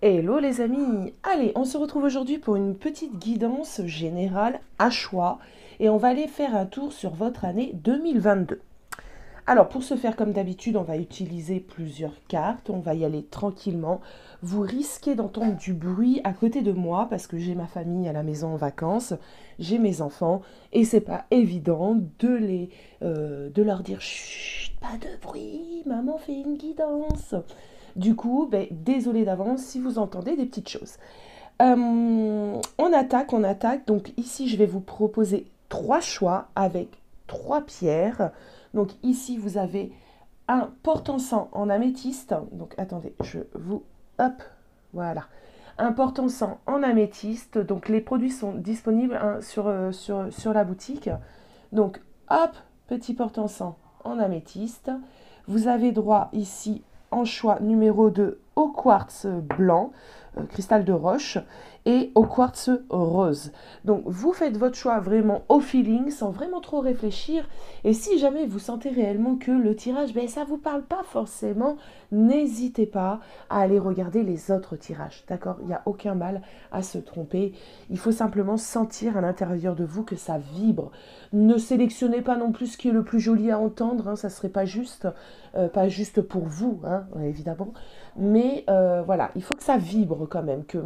Hello les amis, allez, on se retrouve aujourd'hui pour une petite guidance générale à choix et on va aller faire un tour sur votre année 2022. Alors pour ce faire comme d'habitude, on va utiliser plusieurs cartes, on va y aller tranquillement. Vous risquez d'entendre du bruit à côté de moi parce que j'ai ma famille à la maison en vacances, j'ai mes enfants et c'est pas évident de leur dire chut, pas de bruit, maman fait une guidance. Du coup, désolé d'avance si vous entendez des petites choses. On attaque, on attaque. Donc ici, je vais vous proposer trois choix avec trois pierres. Donc ici, vous avez un porte-encens en améthyste. Donc attendez, je vous... Hop, voilà. Un porte-encens en améthyste. Donc les produits sont disponibles hein, sur la boutique. Donc hop, petit porte-encens en améthyste. Vous avez droit ici en choix numéro 2 au quartz blanc, cristal de roche, et au quartz rose. Donc vous faites votre choix vraiment au feeling, sans vraiment trop réfléchir. Et si jamais vous sentez réellement que le tirage, ça ne vous parle pas forcément, n'hésitez pas à aller regarder les autres tirages. D'accord? Il n'y a aucun mal à se tromper. Il faut simplement sentir à l'intérieur de vous que ça vibre. Ne sélectionnez pas non plus ce qui est le plus joli à entendre, hein, ça ne serait pas juste pour vous, hein, évidemment. Mais voilà, il faut que ça vibre quand même, que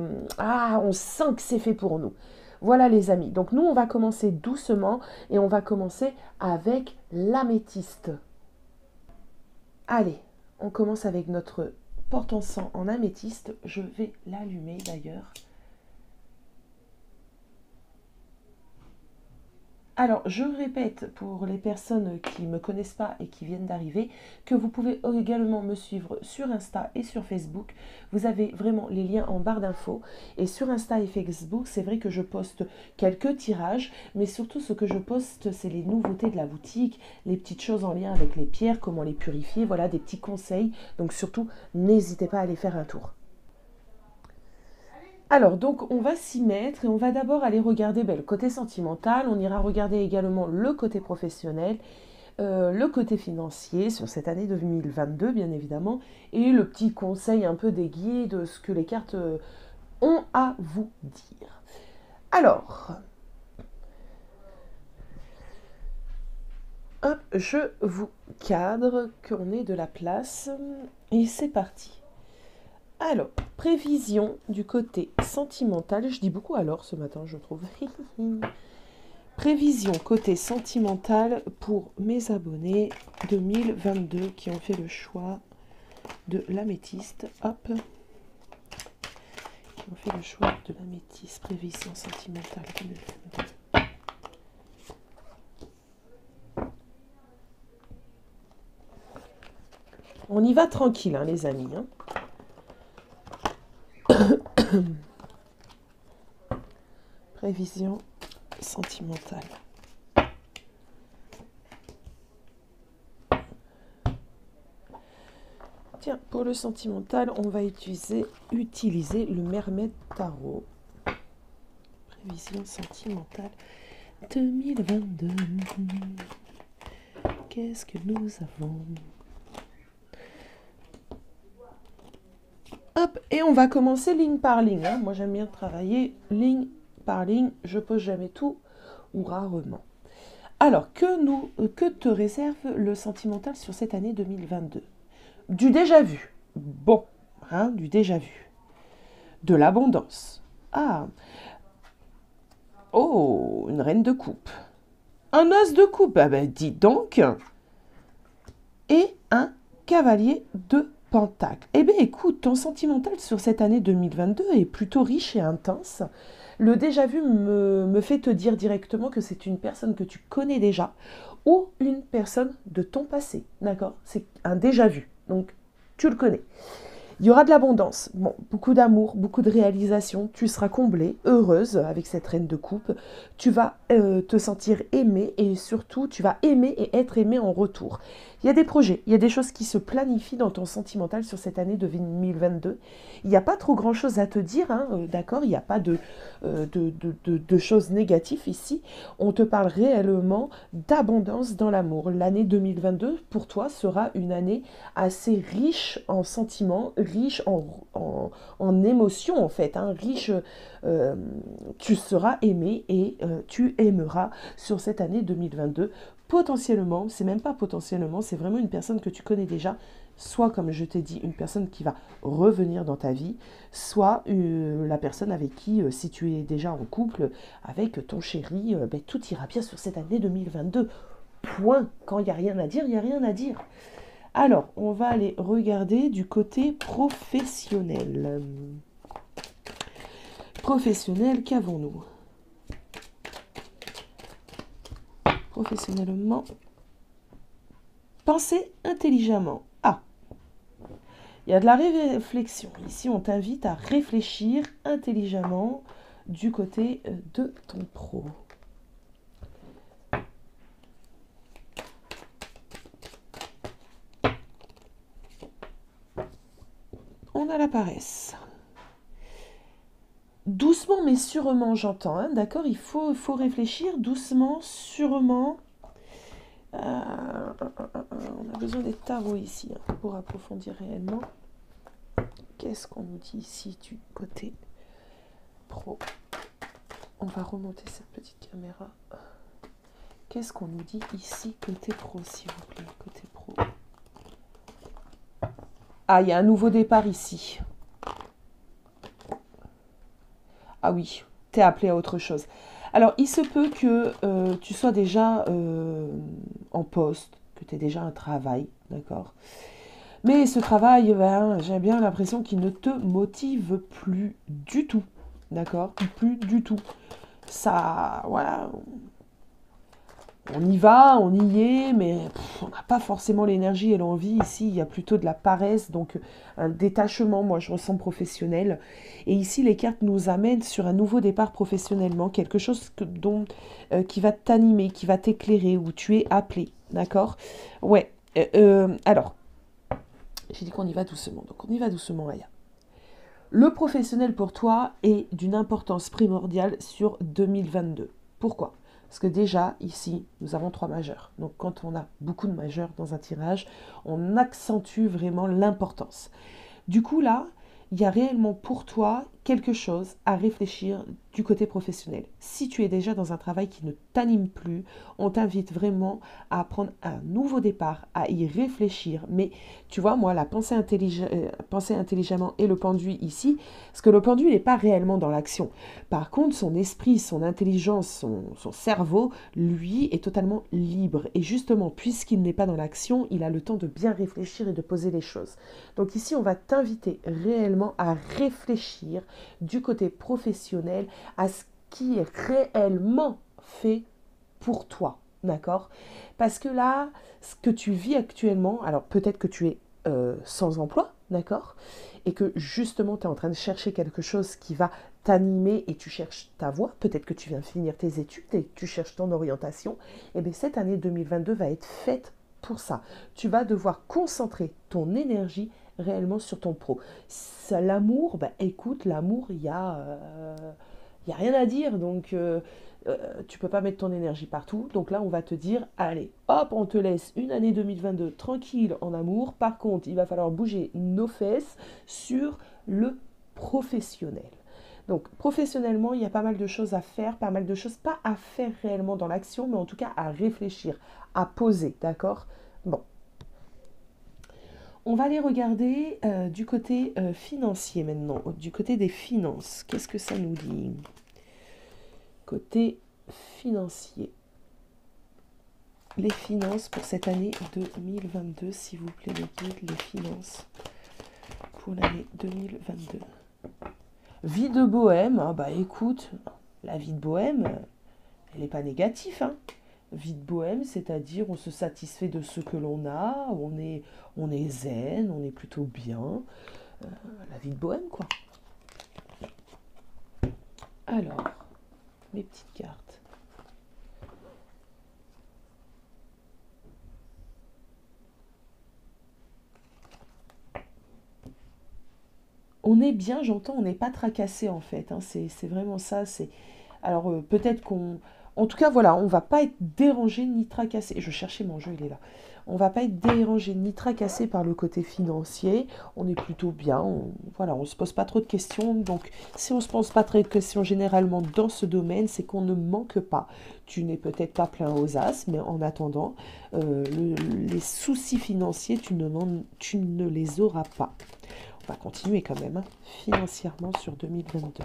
on sent que c'est fait pour nous. Voilà les amis. Donc nous, on va commencer doucement et on va commencer avec l'améthyste. Allez, on commence avec notre porte-encens en améthyste. Je vais l'allumer d'ailleurs. Alors, je répète pour les personnes qui ne me connaissent pas et qui viennent d'arriver, que vous pouvez également me suivre sur Insta et sur Facebook. Vous avez vraiment les liens en barre d'infos. Et sur Insta et Facebook, c'est vrai que je poste quelques tirages, mais surtout ce que je poste, c'est les nouveautés de la boutique, les petites choses en lien avec les pierres, comment les purifier, voilà, des petits conseils. Donc surtout, n'hésitez pas à aller faire un tour. Alors, donc, on va s'y mettre et on va d'abord aller regarder le côté sentimental. On ira regarder également le côté professionnel, le côté financier sur cette année 2022, bien évidemment, et le petit conseil un peu déguisé de ce que les cartes ont à vous dire. Alors, hop, je vous cadre qu'on ait de la place et c'est parti. Alors, prévision du côté sentimental. Je dis beaucoup alors ce matin, je trouve. Prévision côté sentimental pour mes abonnés 2022 qui ont fait le choix de l'améthyste. Hop. Qui ont fait le choix de l'améthyste. Prévision sentimentale 2022. On y va tranquille, hein, les amis. Hein. Prévision sentimentale. Tiens, pour le sentimental, on va utiliser le Mermaid Tarot. Prévision sentimentale 2022. Qu'est-ce que nous avons? Hop, et on va commencer ligne par ligne. Hein. Moi, j'aime bien travailler ligne par ligne. Je pose jamais tout ou rarement. Alors, que te réserve le sentimental sur cette année 2022? Du déjà vu. Bon, hein, du déjà vu. De l'abondance. Ah. Oh, une reine de coupe. Un os de coupe. Ah ben, dis donc. Et un cavalier de pentacle. Eh bien, écoute, ton sentimental sur cette année 2022 est plutôt riche et intense. Le déjà vu me fait te dire directement que c'est une personne que tu connais déjà ou une personne de ton passé. D'accord? C'est un déjà vu. Donc, tu le connais. Il y aura de l'abondance, bon, beaucoup d'amour, beaucoup de réalisation, tu seras comblée, heureuse avec cette reine de coupe, tu vas te sentir aimée et surtout tu vas aimer et être aimée en retour. Il y a des projets, il y a des choses qui se planifient dans ton sentimental sur cette année de 2022. Il n'y a pas trop grand chose à te dire, hein, d'accord, il n'y a pas de choses négatives ici. On te parle réellement d'abondance dans l'amour. L'année 2022 pour toi sera une année assez riche en sentiments, riche en émotions en fait, hein, riche, tu seras aimé et tu aimeras sur cette année 2022. Potentiellement, c'est même pas potentiellement, c'est vraiment une personne que tu connais déjà, soit comme je t'ai dit, une personne qui va revenir dans ta vie, soit la personne avec qui, si tu es déjà en couple, avec ton chéri, ben, tout ira bien sur cette année 2022. Point. Quand il n'y a rien à dire, il n'y a rien à dire. Alors, on va aller regarder du côté professionnel. Professionnel, qu'avons-nous? Professionnellement, pensez intelligemment. Ah, il y a de la réflexion. Ici, on t'invite à réfléchir intelligemment du côté de ton pro. On a la paresse. Doucement mais sûrement, j'entends, hein, d'accord? Il faut réfléchir doucement, sûrement. On a besoin des tarots ici hein, pour approfondir réellement. Qu'est-ce qu'on nous dit ici du côté pro? On va remonter cette petite caméra. Qu'est-ce qu'on nous dit ici côté pro, s'il vous plaît? Côté pro. Ah, il y a un nouveau départ ici. Ah oui, t'es appelé à autre chose. Alors, il se peut que tu sois déjà en poste, que tu aies déjà un travail, d'accord? Mais ce travail, ben, j'ai bien l'impression qu'il ne te motive plus du tout, d'accord? Plus du tout. Ça, voilà, on y va, on y est, mais on n'a pas forcément l'énergie et l'envie. Ici, il y a plutôt de la paresse, donc un détachement, moi je ressens professionnel. Et ici, les cartes nous amènent sur un nouveau départ professionnellement, quelque chose qui va t'animer, qui va t'éclairer, où tu es appelé, d'accord? Ouais, alors, j'ai dit qu'on y va doucement, donc on y va doucement, Aya. Le professionnel pour toi est d'une importance primordiale sur 2022. Pourquoi? Parce que déjà, ici, nous avons 3 majeurs. Donc, quand on a beaucoup de majeurs dans un tirage, on accentue vraiment l'importance. Du coup, là, il y a réellement pour toi quelque chose à réfléchir du côté professionnel. Si tu es déjà dans un travail qui ne t'anime plus, on t'invite vraiment à prendre un nouveau départ, à y réfléchir. Mais tu vois, moi, la penser intelligemment et le pendu ici, parce que le pendu n'est pas réellement dans l'action. Par contre, son esprit, son intelligence, son cerveau, lui, est totalement libre. Et justement, puisqu'il n'est pas dans l'action, il a le temps de bien réfléchir et de poser les choses. Donc ici, on va t'inviter réellement à réfléchir du côté professionnel à ce qui est réellement fait pour toi, d'accord? Parce que là, ce que tu vis actuellement, alors peut-être que tu es sans emploi, d'accord? Et que justement, tu es en train de chercher quelque chose qui va t'animer et tu cherches ta voie, peut-être que tu viens finir tes études et tu cherches ton orientation, et bien cette année 2022 va être faite pour ça. Tu vas devoir concentrer ton énergie réellement sur ton pro. L'amour, bah, écoute, l'amour, il y a rien à dire, donc tu peux pas mettre ton énergie partout. Donc là, on va te dire, allez, hop, on te laisse une année 2022 tranquille en amour. Par contre, il va falloir bouger nos fesses sur le professionnel. Donc, professionnellement, il y a pas mal de choses à faire, pas mal de choses, pas à faire réellement dans l'action, mais en tout cas à réfléchir, à poser, d'accord? Bon. On va aller regarder du côté financier maintenant, du côté des finances. Qu'est-ce que ça nous dit? Côté financier. Les finances pour cette année 2022, s'il vous plaît, les guides, les finances pour l'année 2022. Vie de bohème, hein, bah écoute, la vie de bohème, elle n'est pas négative, hein. Vie de bohème, c'est-à-dire on se satisfait de ce que l'on a, on est zen, on est plutôt bien. La vie de bohème, quoi. Alors, mes petites cartes. On est bien, j'entends, on n'est pas tracassé en fait, hein, c'est vraiment ça. Alors peut-être qu'on... En tout cas, voilà, on va pas être dérangé ni tracassé. Je cherchais mon jeu, il est là. On ne va pas être dérangé ni tracassé par le côté financier. On est plutôt bien. Voilà, on ne se pose pas trop de questions. Donc, si on ne se pose pas trop de questions généralement dans ce domaine, c'est qu'on ne manque pas. Tu n'es peut-être pas plein aux as, mais en attendant, les soucis financiers, tu ne les auras pas. On va continuer quand même, hein, financièrement sur 2022.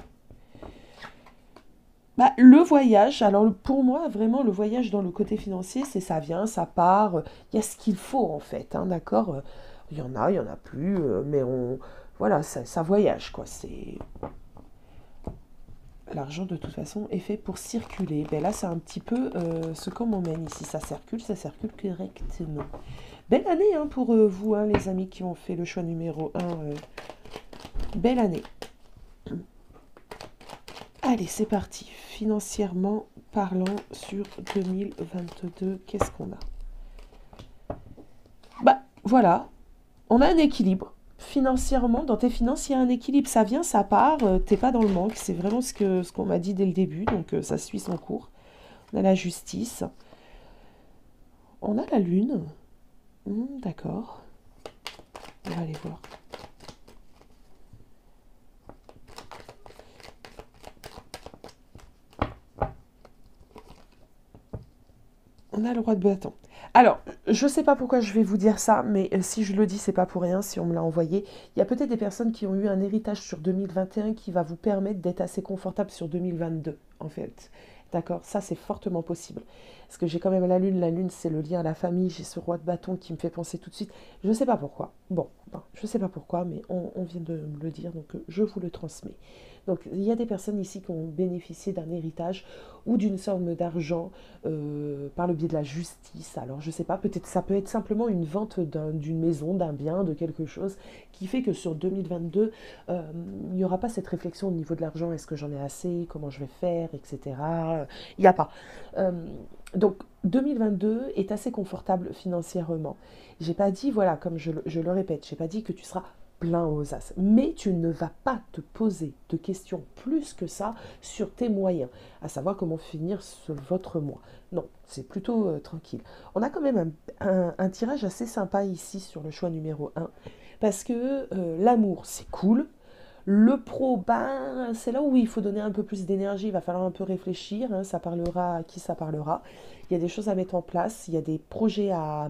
Bah, le voyage, alors pour moi, vraiment, le voyage dans le côté financier, c'est ça vient, ça part, il y a ce qu'il faut en fait, hein, d'accord. Il y en a plus, mais voilà, ça voyage, quoi. L'argent, de toute façon, est fait pour circuler. Ben là, c'est un petit peu ce qu'on m'emmène ici. Ça circule correctement. Belle année hein, pour vous, hein, les amis qui ont fait le choix numéro 1. Belle année. Allez, c'est parti. Financièrement parlant sur 2022, qu'est-ce qu'on a? Bah, voilà. On a un équilibre. Financièrement, dans tes finances, il y a un équilibre. Ça vient, ça part. T'es pas dans le manque. C'est vraiment ce qu'on m'a dit dès le début. Donc, ça suit son cours. On a la justice. On a la lune. D'accord. On va aller voir. On a le roi de bâton. Alors, je ne sais pas pourquoi je vais vous dire ça, mais si je le dis, c'est pas pour rien, si on me l'a envoyé. Il y a peut-être des personnes qui ont eu un héritage sur 2021 qui va vous permettre d'être assez confortable sur 2022, en fait. D'accord? Ça, c'est fortement possible. Parce que j'ai quand même la lune. La lune, c'est le lien à la famille. J'ai ce roi de bâton qui me fait penser tout de suite. Je ne sais pas pourquoi. Bon, je ne sais pas pourquoi, mais on vient de me le dire, donc je vous le transmets. Donc, il y a des personnes ici qui ont bénéficié d'un héritage ou d'une somme d'argent par le biais de la justice. Alors, je ne sais pas, peut-être ça peut être simplement une vente d'une maison, d'un bien, de quelque chose, qui fait que sur 2022, il n'y aura pas cette réflexion au niveau de l'argent. Est-ce que j'en ai assez? Comment je vais faire? Etc. Il n'y a pas. Donc, 2022 est assez confortable financièrement. J'ai pas dit, voilà, comme je le répète, j'ai pas dit que tu seras plein aux as. Mais tu ne vas pas te poser de questions plus que ça sur tes moyens, à savoir comment finir votre mois. Non, c'est plutôt tranquille. On a quand même un tirage assez sympa ici sur le choix numéro 1, parce que l'amour, c'est cool. Le pro, ben, c'est là où il faut donner un peu plus d'énergie, il va falloir un peu réfléchir, hein, ça parlera à qui ça parlera. Il y a des choses à mettre en place, il y a des projets à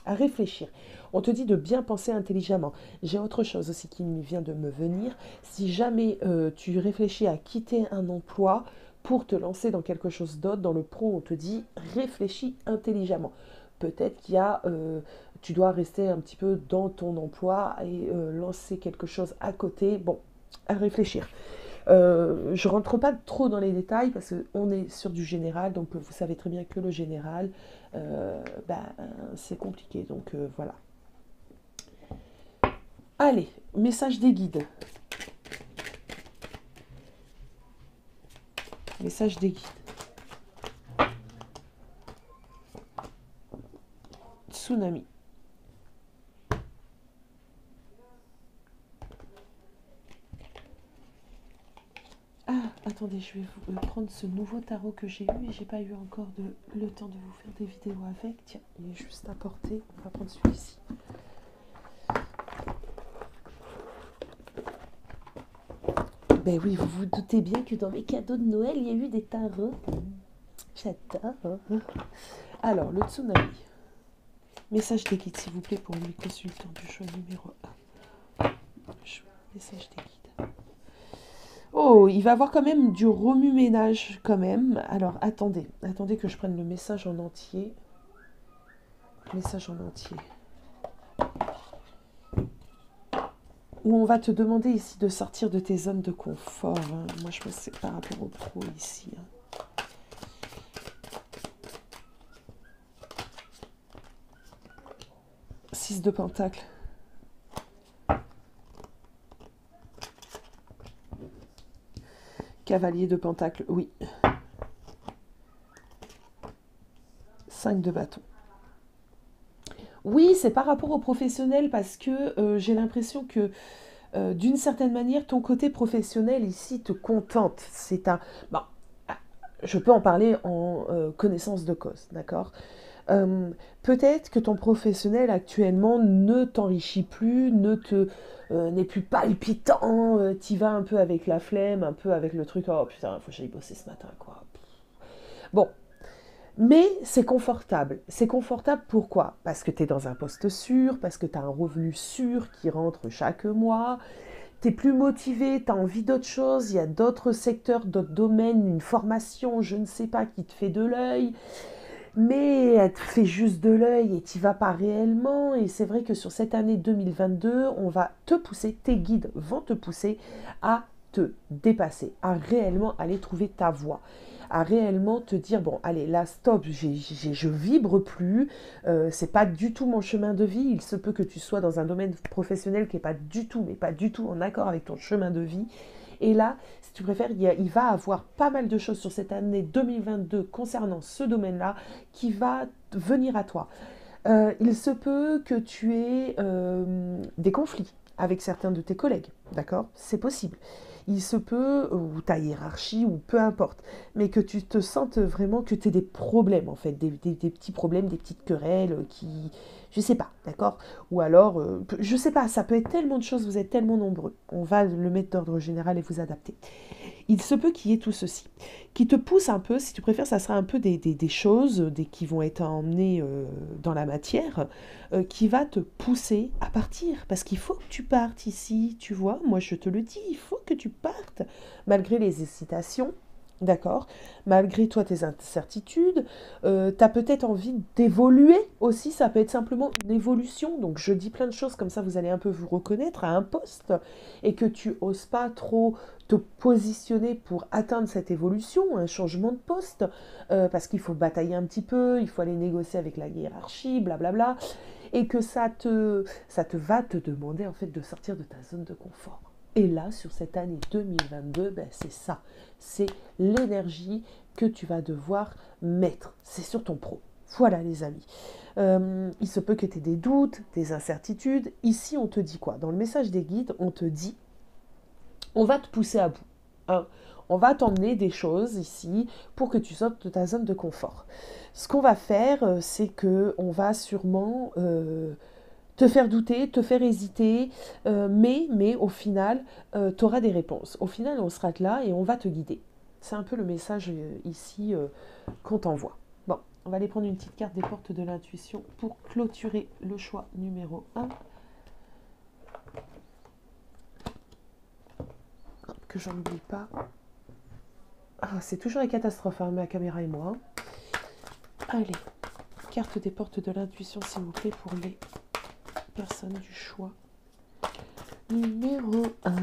réfléchir. On te dit de bien penser intelligemment. J'ai autre chose aussi qui vient de me venir. Si jamais tu réfléchis à quitter un emploi pour te lancer dans quelque chose d'autre, dans le pro, on te dit réfléchis intelligemment. Peut-être qu'il y a, tu dois rester un petit peu dans ton emploi et lancer quelque chose à côté. Bon, à réfléchir. Je ne rentre pas trop dans les détails parce qu'on est sur du général, donc vous savez très bien que le général, c'est compliqué. Donc voilà. Allez, message des guides. Message des guides. Tsunami. Ah, attendez, je vais vous prendre ce nouveau tarot que j'ai eu et j'ai pas eu encore le temps de vous faire des vidéos avec. Tiens, il est juste à portée. On va prendre celui-ci. Ben oui, vous vous doutez bien que dans mes cadeaux de Noël, il y a eu des tarots. J'adore. Alors, le tsunami. Message des guides, s'il vous plaît, pour les consultants du choix numéro 1. Message des guides. Oh, il va y avoir quand même du remue-ménage, quand même. Alors, attendez que je prenne le message en entier. Message en entier. Où on va te demander ici de sortir de tes zones de confort. Hein. Moi, je pense que c'est par rapport au pro ici. Hein. Six de pentacle. Cavalier de pentacle, oui. 5 de bâton. Oui, c'est par rapport au professionnel parce que j'ai l'impression que d'une certaine manière, ton côté professionnel ici te contente. C'est un... Bon, je peux en parler en connaissance de cause, d'accord? Peut-être que ton professionnel actuellement ne t'enrichit plus, n'est plus palpitant, t'y vas un peu avec la flemme, un peu avec le truc, oh putain, faut que j'aille bosser ce matin, quoi. Bon, mais c'est confortable. C'est confortable pourquoi? Parce que tu es dans un poste sûr, parce que tu as un revenu sûr qui rentre chaque mois, tu es plus motivé, tu as envie d'autre chose, il y a d'autres secteurs, d'autres domaines, une formation, je ne sais pas, qui te fait de l'œil, mais elle te fait juste de l'œil et tu vas pas réellement. Et c'est vrai que sur cette année 2022, on va te pousser, tes guides vont te pousser à te dépasser, à réellement aller trouver ta voie, à réellement te dire, bon, allez, là, stop, je vibre plus, c'est pas du tout mon chemin de vie, il se peut que tu sois dans un domaine professionnel qui est pas du tout, mais pas du tout en accord avec ton chemin de vie. Et là, si tu préfères, il va avoir pas mal de choses sur cette année 2022 concernant ce domaine-là qui va venir à toi. Il se peut que tu aies des conflits avec certains de tes collègues, d'accord? C'est possible. Il se peut, ou ta hiérarchie, ou peu importe, mais que tu te sentes vraiment que tu aies des problèmes, en fait, des petits problèmes, des petites querelles qui... Je sais pas, d'accord? Ou alors, je sais pas, ça peut être tellement de choses, vous êtes tellement nombreux. On va le mettre d'ordre général et vous adapter. Il se peut qu'il y ait tout ceci, qui te pousse un peu, si tu préfères, ça sera un peu des choses qui vont être emmenées dans la matière, qui va te pousser à partir, parce qu'il faut que tu partes ici, tu vois, moi je te le dis, il faut que tu partes, malgré les hésitations, d'accord, malgré toi tes incertitudes, tu as peut-être envie d'évoluer aussi, ça peut être simplement une évolution, donc je dis plein de choses, comme ça vous allez un peu vous reconnaître à un poste, et que tu oses pas trop te positionner pour atteindre cette évolution, un changement de poste, parce qu'il faut batailler un petit peu, il faut aller négocier avec la hiérarchie, blablabla, et que ça te va te demander en fait de sortir de ta zone de confort. Et là, sur cette année 2022, ben, c'est ça, c'est l'énergie que tu vas devoir mettre, c'est sur ton pro. Voilà les amis. Il se peut que tu aies des doutes, des incertitudes. Ici, on te dit quoi? Dans le message des guides, on te dit on va te pousser à bout. Hein. On va t'emmener des choses ici pour que tu sortes de ta zone de confort. Ce qu'on va faire, c'est que on va sûrement te faire douter, te faire hésiter, mais au final, tu auras des réponses. Au final, on sera là et on va te guider. C'est un peu le message ici qu'on t'envoie. Bon, on va aller prendre une petite carte des portes de l'intuition pour clôturer le choix numéro 1. Que j'en oublie pas. Ah, c'est toujours la catastrophe, hein, ma caméra et moi. Allez, carte des portes de l'intuition, s'il vous plaît, pour les personnes du choix. Numéro 1.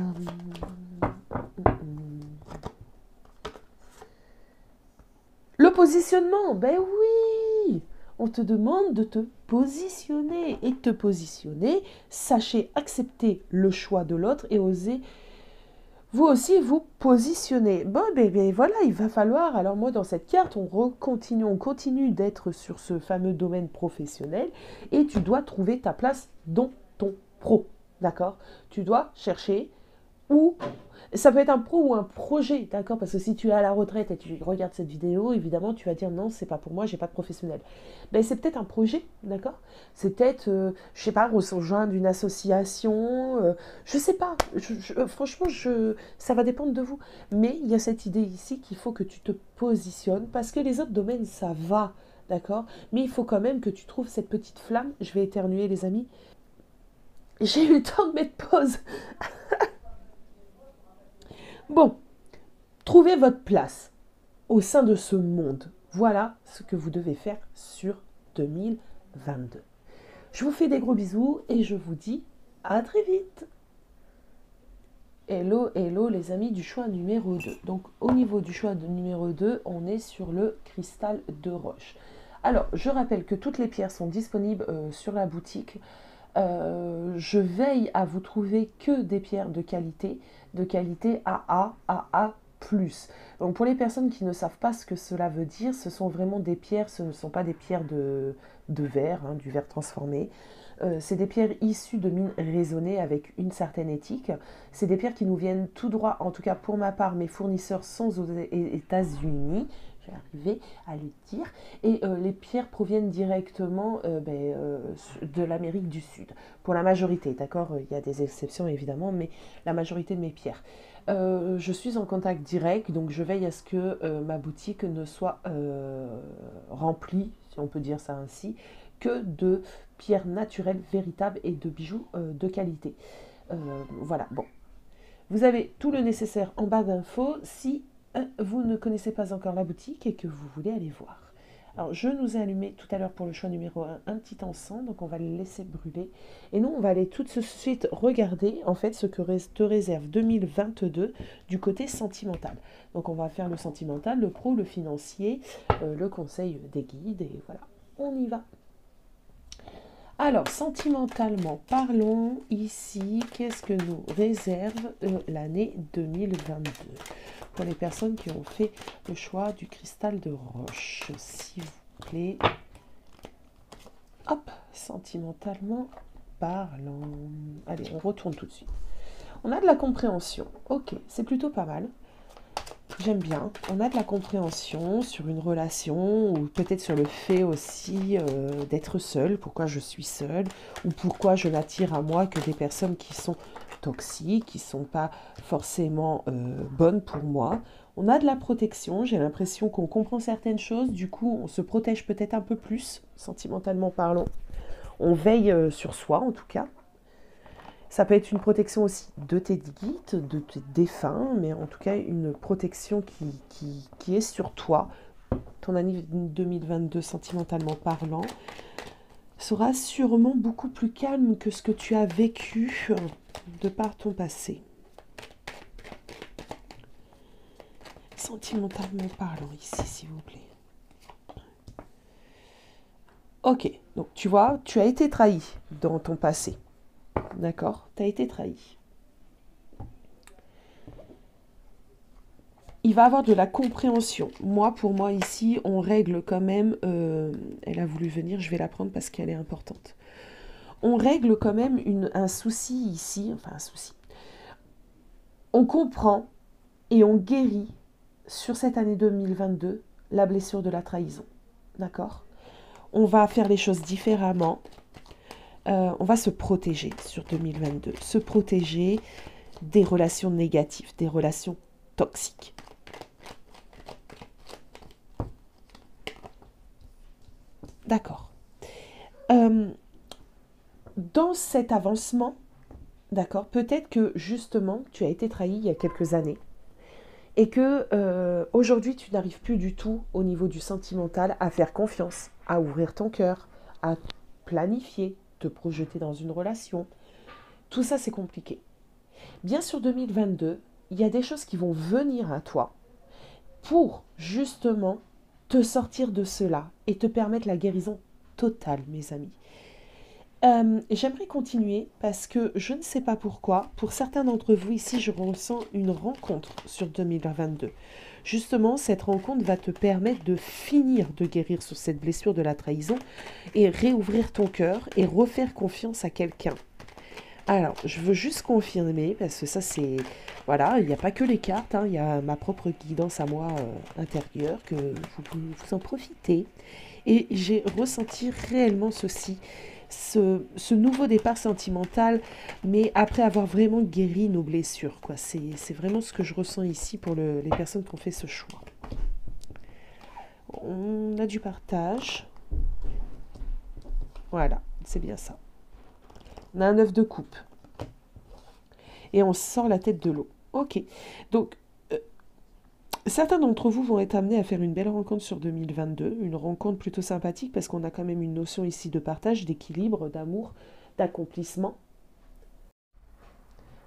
Le positionnement, ben oui! On te demande de te positionner. Et te positionner, sachez accepter le choix de l'autre et oser vous aussi vous positionner. Bon, ben voilà, il va falloir, alors moi dans cette carte, on continue d'être sur ce fameux domaine professionnel et tu dois trouver ta place dans ton pro, d'accord? Tu dois chercher où, ça peut être un pro ou un projet, d'accord? Parce que si tu es à la retraite et tu regardes cette vidéo, évidemment, tu vas dire non, c'est pas pour moi, j'ai pas de professionnel. Ben, c'est peut-être un projet, d'accord? C'est peut-être, je sais pas, rejoindre une association, je sais pas. Franchement, ça va dépendre de vous. Mais il y a cette idée ici qu'il faut que tu te positionnes parce que les autres domaines, ça va, d'accord? Mais il faut quand même que tu trouves cette petite flamme. Je vais éternuer, les amis. J'ai eu le temps de mettre pause. Bon, trouvez votre place au sein de ce monde. Voilà ce que vous devez faire sur 2022. Je vous fais des gros bisous et je vous dis à très vite. Hello, hello les amis du choix numéro 2. Donc au niveau du choix de numéro 2, on est sur le cristal de roche. Alors, je rappelle que toutes les pierres sont disponibles sur la boutique. Je veille à vous trouver que des pierres de qualité AA. Donc pour les personnes qui ne savent pas ce que cela veut dire, ce sont vraiment des pierres, ce ne sont pas des pierres de verre, hein, du verre transformé. C'est des pierres issues de mines raisonnées avec une certaine éthique. C'est des pierres qui nous viennent tout droit, en tout cas pour ma part, mes fournisseurs sont aux États-Unis. vais arriver à le dire. Et les pierres proviennent directement de l'Amérique du Sud, pour la majorité, d'accord? Il y a des exceptions évidemment, mais la majorité de mes pierres. Je suis en contact direct, donc je veille à ce que ma boutique ne soit remplie, si on peut dire ça ainsi, que de pierres naturelles, véritables et de bijoux de qualité. Voilà, bon. Vous avez tout le nécessaire en barre d'infos si vous ne connaissez pas encore la boutique et que vous voulez aller voir. Alors, je nous ai allumé tout à l'heure pour le choix numéro un petit encens, donc on va le laisser brûler. Et nous, on va aller tout de suite regarder, en fait, ce que te réserve 2022 du côté sentimental. Donc, on va faire le sentimental, le pro, le financier, le conseil des guides, et voilà, on y va. Alors, sentimentalement, parlons ici, qu'est-ce que nous réserve l'année 2022 pour les personnes qui ont fait le choix du cristal de roche, s'il vous plaît. Hop, sentimentalement parlant. Allez, on retourne tout de suite. On a de la compréhension. Ok, c'est plutôt pas mal. J'aime bien. On a de la compréhension sur une relation ou peut-être sur le fait aussi d'être seule. Pourquoi je suis seule ou pourquoi je n'attire à moi que des personnes qui sont toxiques, qui ne sont pas forcément bonnes pour moi. On a de la protection. J'ai l'impression qu'on comprend certaines choses. Du coup, on se protège peut-être un peu plus, sentimentalement parlant. On veille sur soi en tout cas. Ça peut être une protection aussi de tes guides, de tes défunts, mais en tout cas une protection qui est sur toi. Ton année 2022, sentimentalement parlant, sera sûrement beaucoup plus calme que ce que tu as vécu de par ton passé. Sentimentalement parlant ici, s'il vous plaît. Ok, donc tu vois, tu as été trahi dans ton passé. D'accord? Tu as été trahi. Il va avoir de la compréhension. Moi, pour moi, ici, on règle quand même... elle a voulu venir, je vais la prendre parce qu'elle est importante. On règle quand même un souci ici, enfin un souci. On comprend et on guérit sur cette année 2022 la blessure de la trahison. D'accord? On va faire les choses différemment. On va se protéger sur 2022. Se protéger des relations négatives, des relations toxiques. D'accord. Dans cet avancement, d'accord, peut-être que justement, tu as été trahi il y a quelques années et que aujourd'hui, tu n'arrives plus du tout au niveau du sentimental à faire confiance, à ouvrir ton cœur, à planifier, te projeter dans une relation. Tout ça, c'est compliqué. Bien sûr, 2022, il y a des choses qui vont venir à toi pour justement te sortir de cela et te permettre la guérison totale, mes amis. J'aimerais continuer parce que je ne sais pas pourquoi, pour certains d'entre vous ici, je ressens une rencontre sur 2022. Justement, cette rencontre va te permettre de finir de guérir sur cette blessure de la trahison et réouvrir ton cœur et refaire confiance à quelqu'un. Alors, je veux juste confirmer, parce que ça c'est... Voilà, il n'y a pas que les cartes, hein, il y a ma propre guidance à moi intérieure, que vous en profitez. Et j'ai ressenti réellement ceci, ce nouveau départ sentimental, mais après avoir vraiment guéri nos blessures, quoi. C'est vraiment ce que je ressens ici pour les personnes qui ont fait ce choix. On a du partage. Voilà, c'est bien ça. On a un 9 de coupe. Et on sort la tête de l'eau. Ok. Donc, certains d'entre vous vont être amenés à faire une belle rencontre sur 2022. Une rencontre plutôt sympathique parce qu'on a quand même une notion ici de partage, d'équilibre, d'amour, d'accomplissement.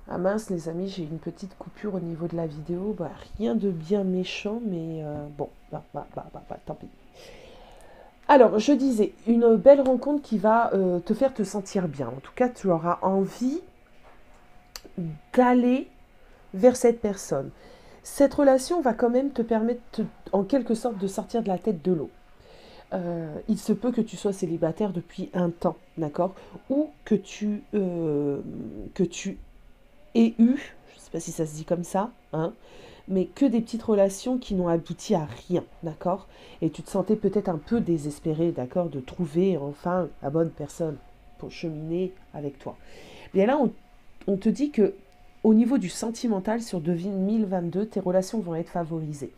Ah mince les amis, j'ai une petite coupure au niveau de la vidéo. Bah, rien de bien méchant, mais bon, tant pis. Alors, je disais, une belle rencontre qui va te faire te sentir bien. En tout cas, tu auras envie d'aller vers cette personne. Cette relation va quand même te permettre, en quelque sorte, de sortir de la tête de l'eau. Il se peut que tu sois célibataire depuis un temps, d'accord? Ou que tu aies eu, je ne sais pas si ça se dit comme ça, hein, mais que des petites relations qui n'ont abouti à rien, d'accord? Et tu te sentais peut-être un peu désespéré, d'accord, de trouver enfin la bonne personne pour cheminer avec toi. Bien là, on te dit que au niveau du sentimental, sur 2022, tes relations vont être favorisées.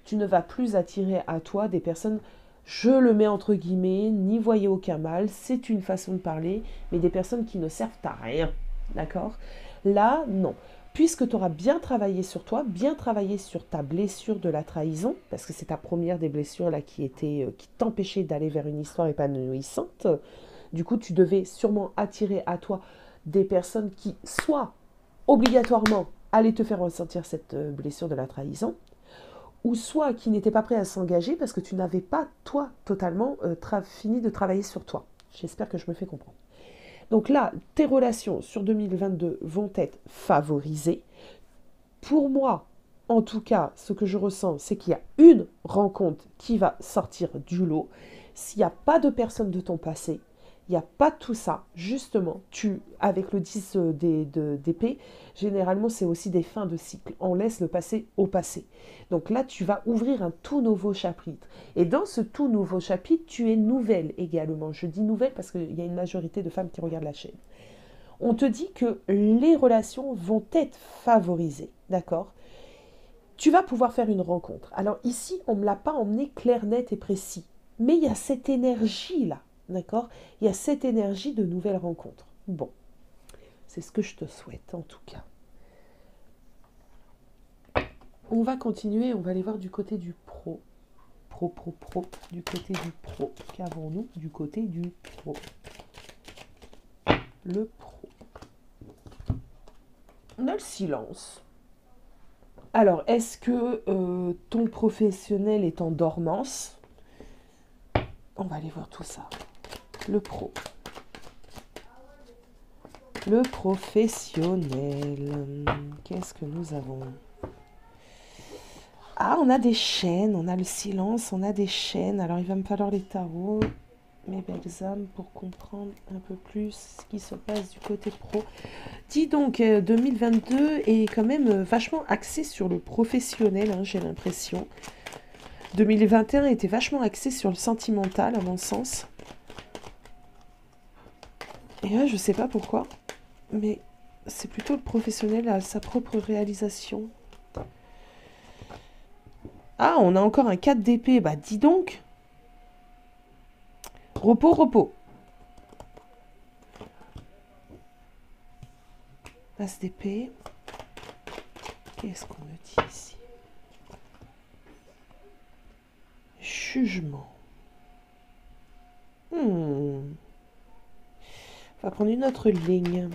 Tu ne vas plus attirer à toi des personnes, je le mets entre guillemets, n'y voyez aucun mal, c'est une façon de parler, mais des personnes qui ne servent à rien, d'accord? Là, non. Puisque tu auras bien travaillé sur toi, bien travaillé sur ta blessure de la trahison, parce que c'est ta première des blessures là qui t'empêchait d'aller vers une histoire épanouissante. Du coup, tu devais sûrement attirer à toi des personnes qui, soit obligatoirement, allaient te faire ressentir cette blessure de la trahison, ou soit qui n'étaient pas prêts à s'engager parce que tu n'avais pas, toi, totalement fini de travailler sur toi. J'espère que je me fais comprendre. Donc là, tes relations sur 2022 vont être favorisées. Pour moi, en tout cas, ce que je ressens, c'est qu'il y a une rencontre qui va sortir du lot. S'il n'y a pas de personne de ton passé, il n'y a pas tout ça. Justement, avec le 10 d'épée, généralement, c'est aussi des fins de cycle. On laisse le passé au passé. Donc là, tu vas ouvrir un tout nouveau chapitre. Et dans ce tout nouveau chapitre, tu es nouvelle également. Je dis nouvelle parce qu'il y a une majorité de femmes qui regardent la chaîne. On te dit que les relations vont être favorisées, d'accord? Tu vas pouvoir faire une rencontre. Alors ici, on ne me l'a pas emmené clair, net et précis. Mais il y a cette énergie-là, d'accord? Il y a cette énergie de nouvelles rencontres. Bon, c'est ce que je te souhaite en tout cas. On va continuer, on va aller voir du côté du pro. Pro. Du côté du pro. Qu'avons-nous du côté du pro? Le pro. On a le silence. Alors, est-ce que ton professionnel est en dormance? On va aller voir tout ça. Le pro. Le professionnel. Qu'est-ce que nous avons? Ah, on a des chaînes, on a le silence, on a des chaînes. Alors, il va me falloir les tarots, mes belles âmes, pour comprendre un peu plus ce qui se passe du côté pro. Dis donc, 2022 est quand même vachement axé sur le professionnel, hein, j'ai l'impression. 2021 était vachement axé sur le sentimental, à mon sens. Et là, je sais pas pourquoi, mais c'est plutôt le professionnel à sa propre réalisation. Ah, on a encore un 4 d'épée. Bah, dis donc. Repos. As d'épée. Qu'est-ce qu'on me dit ici? Jugement. On va prendre une autre ligne.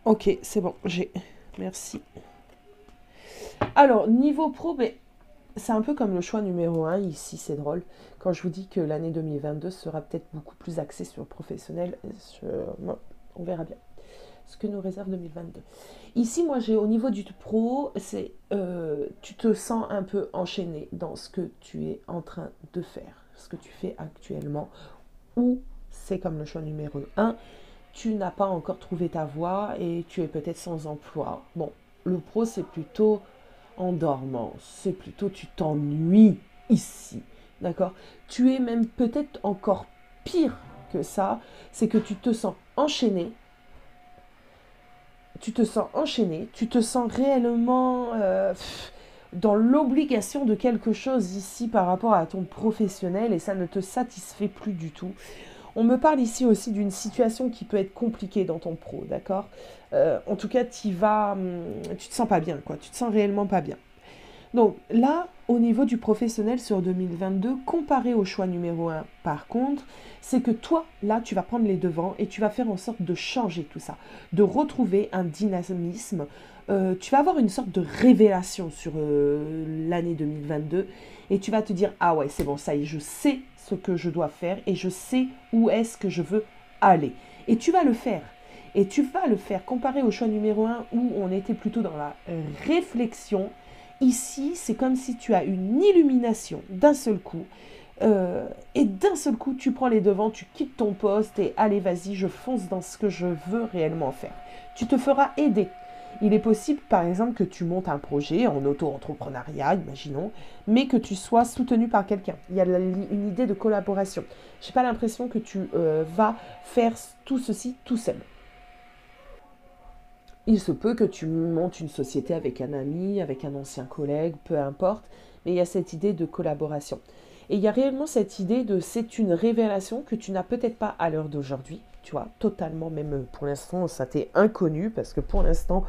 Ok, c'est bon, j'ai. Merci. Alors, niveau pro, c'est un peu comme le choix numéro 1 ici, c'est drôle. Quand je vous dis que l'année 2022 sera peut-être beaucoup plus axée sur le professionnel, on verra bien ce que nous réserve 2022. Ici, moi, j'ai au niveau du pro, c'est tu te sens un peu enchaîné dans ce que tu es en train de faire, ce que tu fais actuellement, ou c'est comme le choix numéro 1, tu n'as pas encore trouvé ta voie et tu es peut-être sans emploi. Bon, le pro, c'est plutôt en dormance, c'est plutôt tu t'ennuies ici, d'accord? Tu es même peut-être encore pire que ça, c'est que tu te sens enchaîné, tu te sens réellement dans l'obligation de quelque chose ici par rapport à ton professionnel et ça ne te satisfait plus du tout. On me parle ici aussi d'une situation qui peut être compliquée dans ton pro, d'accord? En tout cas, tu te sens pas bien, quoi. Tu te sens réellement pas bien. Donc là, au niveau du professionnel sur 2022, comparé au choix numéro 1, par contre, c'est que toi, là, tu vas prendre les devants et tu vas faire en sorte de changer tout ça, de retrouver un dynamisme. Tu vas avoir une sorte de révélation sur l'année 2022 et tu vas te dire, ah ouais, c'est bon, ça y est, je sais ce que je dois faire et je sais où est-ce que je veux aller. Et tu vas le faire. Et tu vas le faire comparé au choix numéro 1 où on était plutôt dans la réflexion. Ici, c'est comme si tu as une illumination d'un seul coup. Et d'un seul coup, tu prends les devants, tu quittes ton poste et allez, vas-y, je fonce dans ce que je veux réellement faire. Tu te feras aider. Il est possible, par exemple, que tu montes un projet en auto-entrepreneuriat, imaginons, mais que tu sois soutenu par quelqu'un. Il y a une idée de collaboration. Je n'ai pas l'impression que tu vas faire tout ceci tout seul. Il se peut que tu montes une société avec un ami, avec un ancien collègue, peu importe, mais il y a cette idée de collaboration. Et il y a réellement cette idée de c'est une révélation que tu n'as peut-être pas à l'heure d'aujourd'hui, tu vois, totalement, même pour l'instant, ça t'est inconnu, parce que pour l'instant,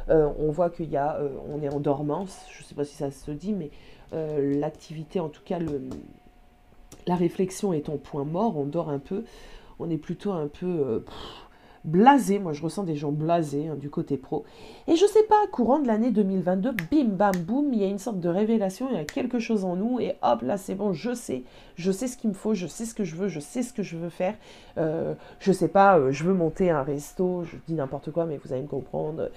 on voit qu'il y a, on est en dormance, je ne sais pas si ça se dit, mais l'activité, en tout cas, la réflexion est en point mort, on dort un peu, on est plutôt un peu blasé, moi je ressens des gens blasés hein, du côté pro. Et je sais pas, courant de l'année 2022, bim bam boum, il y a une sorte de révélation, il y a quelque chose en nous et hop là c'est bon, je sais ce qu'il me faut, je sais ce que je veux, je sais ce que je veux faire. Je sais pas, je veux monter un resto, je dis n'importe quoi, mais vous allez me comprendre.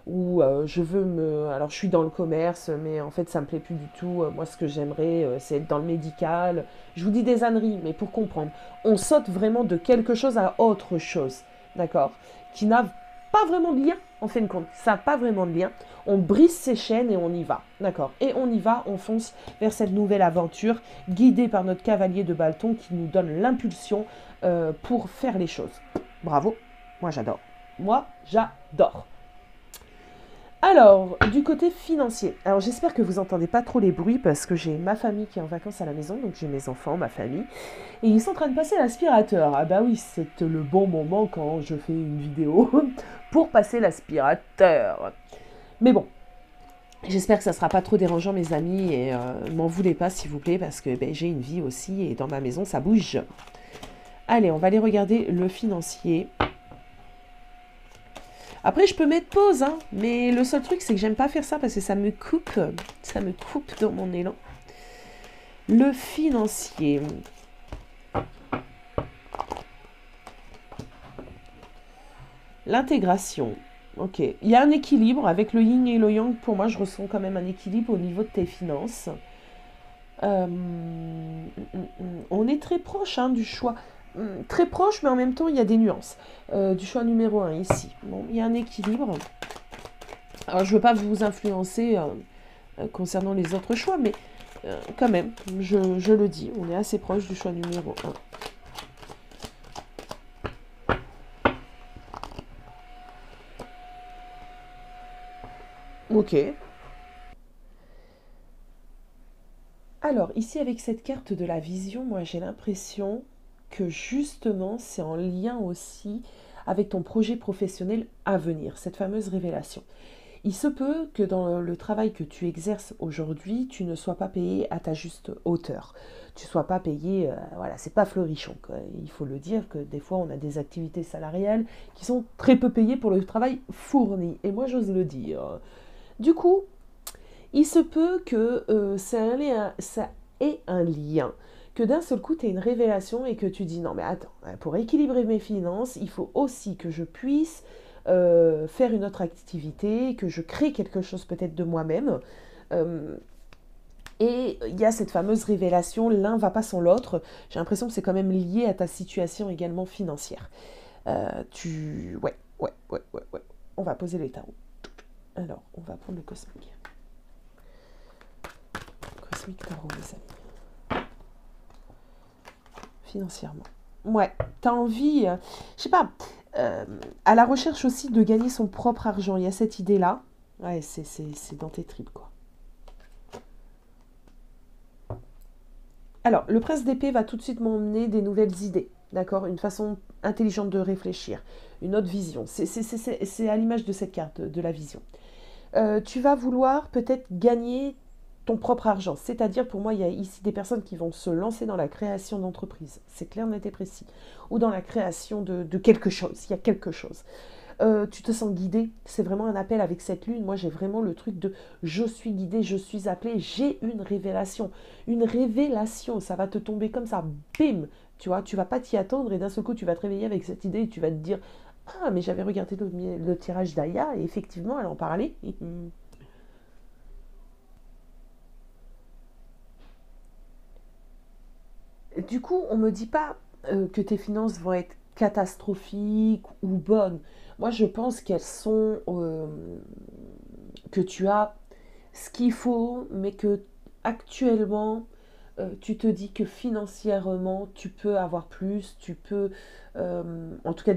Ou je veux me... Alors je suis dans le commerce, mais en fait ça me plaît plus du tout. Moi ce que j'aimerais, c'est être dans le médical. Je vous dis des âneries, mais pour comprendre, on saute vraiment de quelque chose à autre chose, d'accord, qui n'a pas vraiment de lien, en fin de compte, ça n'a pas vraiment de lien. On brise ses chaînes et on y va, d'accord, et on y va, on fonce vers cette nouvelle aventure, guidé par notre cavalier de bâton qui nous donne l'impulsion pour faire les choses. Bravo, moi j'adore. Moi j'adore. Alors, du côté financier, alors j'espère que vous entendez pas trop les bruits parce que j'ai ma famille qui est en vacances à la maison, donc j'ai mes enfants, ma famille, et ils sont en train de passer l'aspirateur. Ah bah oui, c'est le bon moment quand je fais une vidéo pour passer l'aspirateur. Mais bon, j'espère que ça sera pas trop dérangeant mes amis et m'en voulez pas s'il vous plaît parce que ben, j'ai une vie aussi et dans ma maison ça bouge. Allez, on va aller regarder le financier. Après, je peux mettre pause, hein, mais le seul truc, c'est que j'aime pas faire ça parce que ça me coupe dans mon élan. Le financier. L'intégration. Ok. Il y a un équilibre avec le yin et le yang. Pour moi, je ressens quand même un équilibre au niveau de tes finances. On est très proche hein, du choix. Très proche, mais en même temps, il y a des nuances. Du choix numéro 1 ici. Bon, il y a un équilibre. Alors, je ne veux pas vous influencer concernant les autres choix, mais quand même, je le dis, on est assez proche du choix numéro 1. Ok. Alors, ici, avec cette carte de la vision, moi, j'ai l'impression que justement, c'est en lien aussi avec ton projet professionnel à venir, cette fameuse révélation. Il se peut que dans le travail que tu exerces aujourd'hui, tu ne sois pas payé à ta juste hauteur. Tu ne sois pas payé, voilà, c'est pas fleurichon, quoi. Il faut le dire que des fois, on a des activités salariales qui sont très peu payées pour le travail fourni. Et moi, j'ose le dire. Du coup, il se peut que ça ait un lien, que d'un seul coup, tu aies une révélation et que tu dis, non mais attends, pour équilibrer mes finances, il faut aussi que je puisse faire une autre activité, que je crée quelque chose peut-être de moi-même. Et il y a cette fameuse révélation, l'un va pas sans l'autre. J'ai l'impression que c'est quand même lié à ta situation également financière. Ouais. On va poser les tarots. Alors, on va prendre le cosmique. Cosmique tarot, les amis. Financièrement. Ouais, t'as envie, je sais pas, à la recherche aussi de gagner son propre argent. Il y a cette idée-là. Ouais, c'est dans tes tripes, quoi. Alors, le prince d'épée va tout de suite m'emmener des nouvelles idées, d'accord? Une façon intelligente de réfléchir, une autre vision. C'est à l'image de cette carte, de la vision. Tu vas vouloir peut-être gagner ton propre argent. C'est-à-dire, pour moi, il y a ici des personnes qui vont se lancer dans la création d'entreprises. C'est clair, net et précis. Ou dans la création de quelque chose. Il y a quelque chose. Tu te sens guidé. C'est vraiment un appel avec cette lune. Moi, j'ai vraiment le truc de je suis guidé, je suis appelé. J'ai une révélation. Une révélation. Ça va te tomber comme ça. Bim. Tu vois, tu vas pas t'y attendre et d'un seul coup, tu vas te réveiller avec cette idée et tu vas te dire ah, mais j'avais regardé le tirage d'Aya et effectivement, elle en parlait. Du coup, on ne me dit pas que tes finances vont être catastrophiques ou bonnes. Moi, je pense qu'elles sont... que tu as ce qu'il faut, mais que actuellement, tu te dis que financièrement, tu peux avoir plus, tu peux, en tout cas,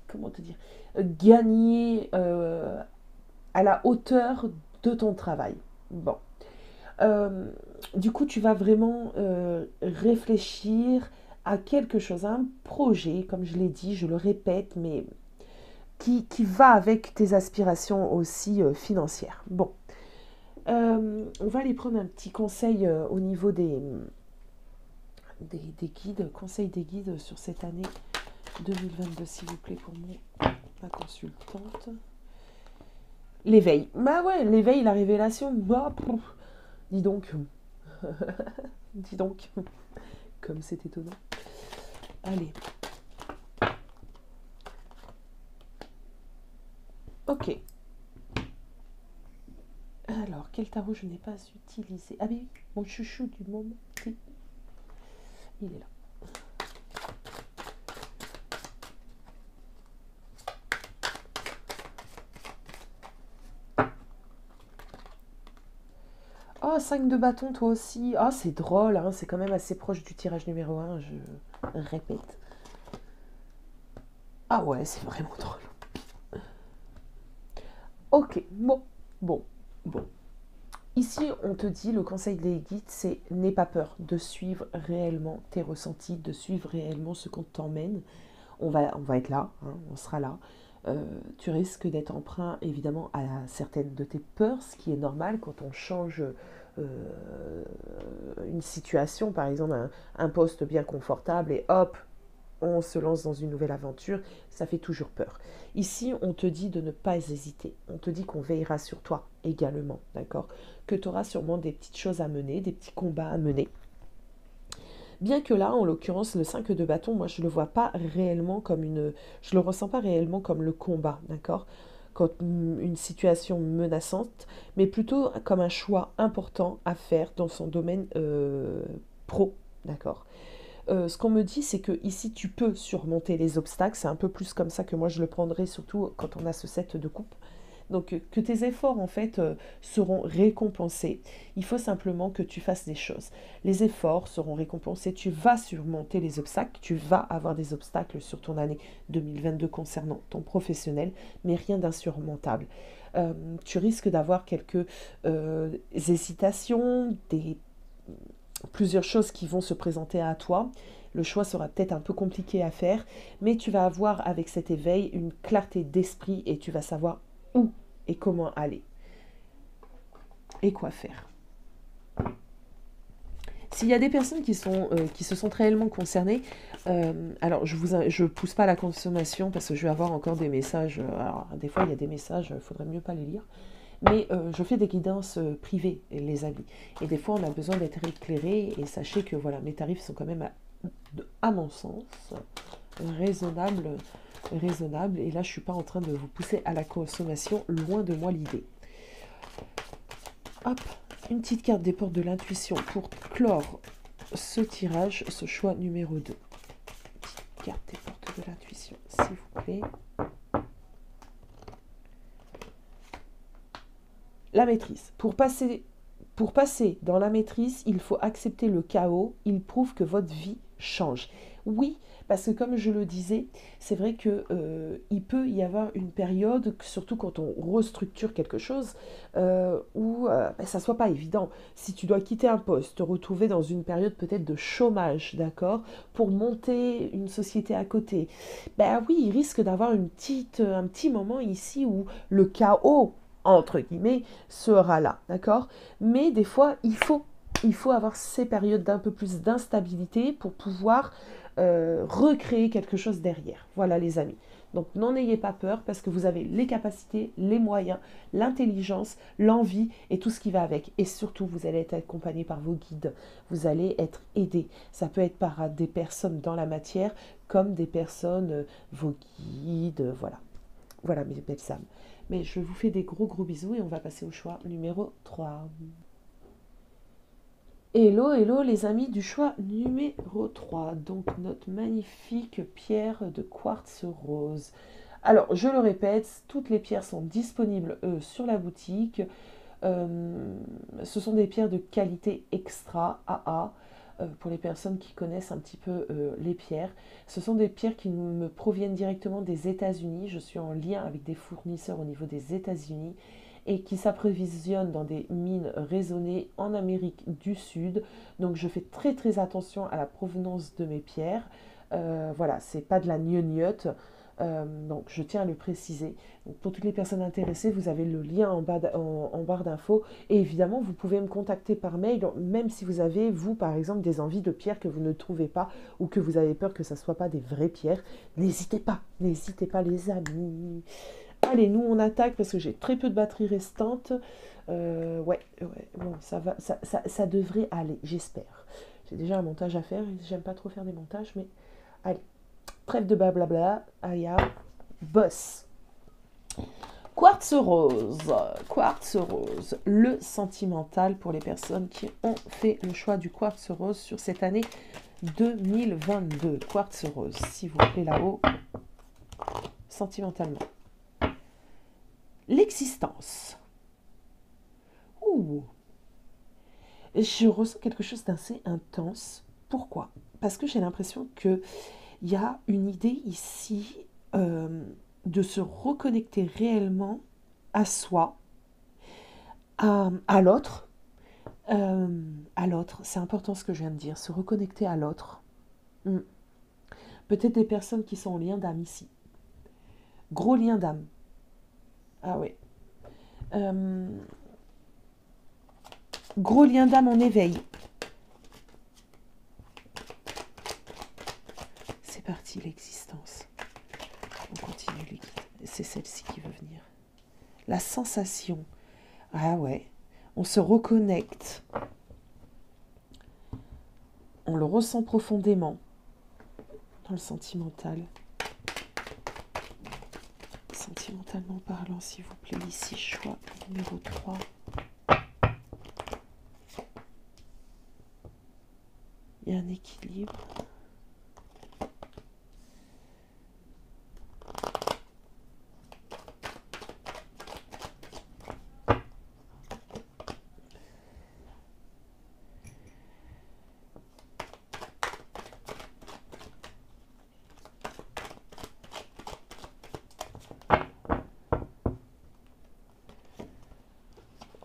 comment te dire, gagner à la hauteur de ton travail. Bon. Euh, du coup, tu vas vraiment réfléchir à quelque chose, à un projet, comme je l'ai dit, je le répète, mais qui va avec tes aspirations aussi financières. Bon, on va aller prendre un petit conseil au niveau des guides, conseil des guides sur cette année 2022, s'il vous plaît, pour ma consultante. L'éveil. Bah ouais, l'éveil, la révélation. Bah, dis donc. Dis donc. Comme c'est étonnant. Allez. Ok. Alors, quel tarot je n'ai pas utilisé? Ah oui, mon chouchou du moment. Il est là. Oh, 5 de bâton, toi aussi. Ah, c'est drôle, hein, c'est quand même assez proche du tirage numéro 1, je répète. Ah ouais, c'est vraiment drôle. Ok, bon. Ici, on te dit, le conseil des guides, c'est n'aie pas peur de suivre réellement tes ressentis, de suivre réellement ce qu'on t'emmène. On va être là, hein, on sera là. Tu risques d'être emprunt évidemment à certaines de tes peurs, ce qui est normal quand on change une situation, par exemple un poste bien confortable et hop, on se lance dans une nouvelle aventure, ça fait toujours peur. Ici, on te dit de ne pas hésiter. On te dit qu'on veillera sur toi également, d'accord? Que tu auras sûrement des petites choses à mener, des petits combats à mener. Bien que là, en l'occurrence, le 5 de bâton, moi, je le vois pas réellement comme je le ressens pas réellement comme le combat, d'accord? Comme une situation menaçante, mais plutôt comme un choix important à faire dans son domaine pro, d'accord? Ce qu'on me dit, c'est que ici tu peux surmonter les obstacles. C'est un peu plus comme ça que moi je le prendrai, surtout quand on a ce set de coupe. Donc que tes efforts en fait seront récompensés. Il faut simplement que tu fasses des choses. Les efforts seront récompensés. Tu vas surmonter les obstacles. Tu vas avoir des obstacles sur ton année 2022 concernant ton professionnel, mais rien d'insurmontable. Tu risques d'avoir quelques hésitations, plusieurs choses qui vont se présenter à toi. Le choix sera peut-être un peu compliqué à faire, mais tu vas avoir avec cet éveil une clarté d'esprit et tu vas savoir où et comment aller et quoi faire. S'il y a des personnes qui se sont réellement concernées, alors je pousse pas à la consommation parce que je vais avoir encore des messages. Alors, des fois, il y a des messages, il faudrait mieux pas les lire. Mais je fais des guidances privées, les amis. Et des fois, on a besoin d'être éclairé. Et sachez que voilà, mes tarifs sont quand même, à mon sens, raisonnables. Et là, je ne suis pas en train de vous pousser à la consommation. Loin de moi l'idée. Hop, une petite carte des portes de l'intuition pour clore ce tirage, ce choix numéro 2. Petite carte des portes de l'intuition, s'il vous plaît. La maîtrise. Pour passer dans la maîtrise, il faut accepter le chaos. Il prouve que votre vie change. Oui, parce que comme je le disais, c'est vrai que il peut y avoir une période, surtout quand on restructure quelque chose, où ça soit pas évident. Si tu dois quitter un poste, te retrouver dans une période peut-être de chômage, d'accord, pour monter une société à côté, ben oui, il risque d'avoir un petit moment ici où le chaos entre guillemets, sera là, d'accord? Mais des fois, il faut avoir ces périodes d'un peu plus d'instabilité pour pouvoir recréer quelque chose derrière. Voilà les amis. Donc n'en ayez pas peur parce que vous avez les capacités, les moyens, l'intelligence, l'envie et tout ce qui va avec. Et surtout, vous allez être accompagné par vos guides. Vous allez être aidé. Ça peut être par des personnes dans la matière comme des personnes, vos guides, voilà. Voilà mes belles âmes. Mais je vous fais des gros bisous et on va passer au choix numéro 3. Hello, hello les amis du choix numéro 3. Donc notre magnifique pierre de quartz rose. Alors je le répète, toutes les pierres sont disponibles sur la boutique. Ce sont des pierres de qualité extra AA pour les personnes qui connaissent un petit peu les pierres. Ce sont des pierres qui me proviennent directement des États-Unis. Je suis en lien avec des fournisseurs au niveau des États-Unis et qui s'approvisionnent dans des mines raisonnées en Amérique du Sud. Donc je fais très très attention à la provenance de mes pierres. Voilà, c'est pas de la gnognotte. Donc je tiens à le préciser. Donc, pour toutes les personnes intéressées, vous avez le lien en barre d'infos. Et évidemment, vous pouvez me contacter par mail, même si vous avez, vous, par exemple, des envies de pierres que vous ne trouvez pas ou que vous avez peur que ça ne soit pas des vraies pierres. N'hésitez pas les amis. Allez, nous on attaque parce que j'ai très peu de batterie restante. Ouais, bon, ça va, ça devrait aller, j'espère. J'ai déjà un montage à faire. J'aime pas trop faire des montages, mais allez, trêve de blablabla. Aya, boss. Quartz rose, le sentimental pour les personnes qui ont fait le choix du quartz rose sur cette année 2022. Quartz rose, s'il vous plaît, là-haut, sentimentalement. L'existence. Ouh. Je ressens quelque chose d'assez intense. Pourquoi? Parce que j'ai l'impression qu'il y a une idée ici de se reconnecter réellement à soi, à l'autre. À l'autre, c'est important ce que je viens de dire, se reconnecter à l'autre. Peut-être des personnes qui sont en lien d'âme ici. Gros lien d'âme. Ah ouais. Gros lien d'âme en éveil. C'est parti, l'existence. On continue, les guides. C'est celle-ci qui veut venir. La sensation. Ah ouais. On se reconnecte. On le ressent profondément. Dans le sentimental. Sentimentalement parlant, s'il vous plaît. Ici, choix numéro 3. Il y a un équilibre.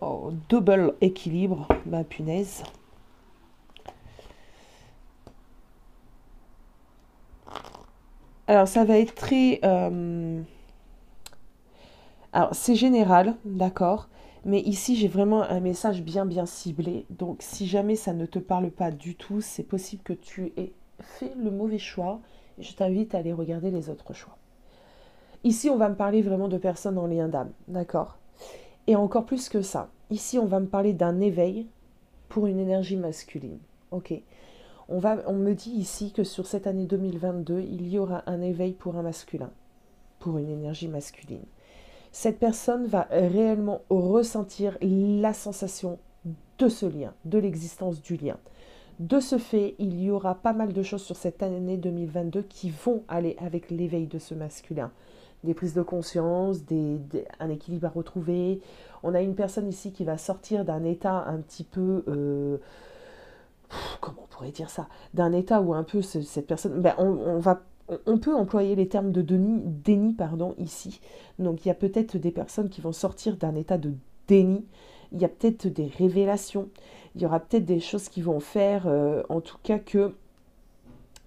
Oh, double équilibre, bah punaise. Alors ça va être très... Alors c'est général, d'accord, mais ici j'ai vraiment un message bien ciblé. Donc si jamais ça ne te parle pas du tout, c'est possible que tu aies fait le mauvais choix. Et je t'invite à aller regarder les autres choix. Ici on va me parler vraiment de personnes en lien d'âme, d'accord. Et encore plus que ça, ici on va me parler d'un éveil pour une énergie masculine, ok. On me dit ici que sur cette année 2022, il y aura un éveil pour un masculin, pour une énergie masculine. Cette personne va réellement ressentir la sensation de ce lien, de l'existence du lien. De ce fait, il y aura pas mal de choses sur cette année 2022 qui vont aller avec l'éveil de ce masculin. Des prises de conscience, un équilibre à retrouver. On a une personne ici qui va sortir d'un état un petit peu... comment on pourrait dire ça? D'un état où un peu cette personne... Ben, on peut employer les termes de déni pardon, ici. Donc il y a peut-être des personnes qui vont sortir d'un état de déni. Il y a peut-être des révélations. Il y aura peut-être des choses qui vont faire, en tout cas que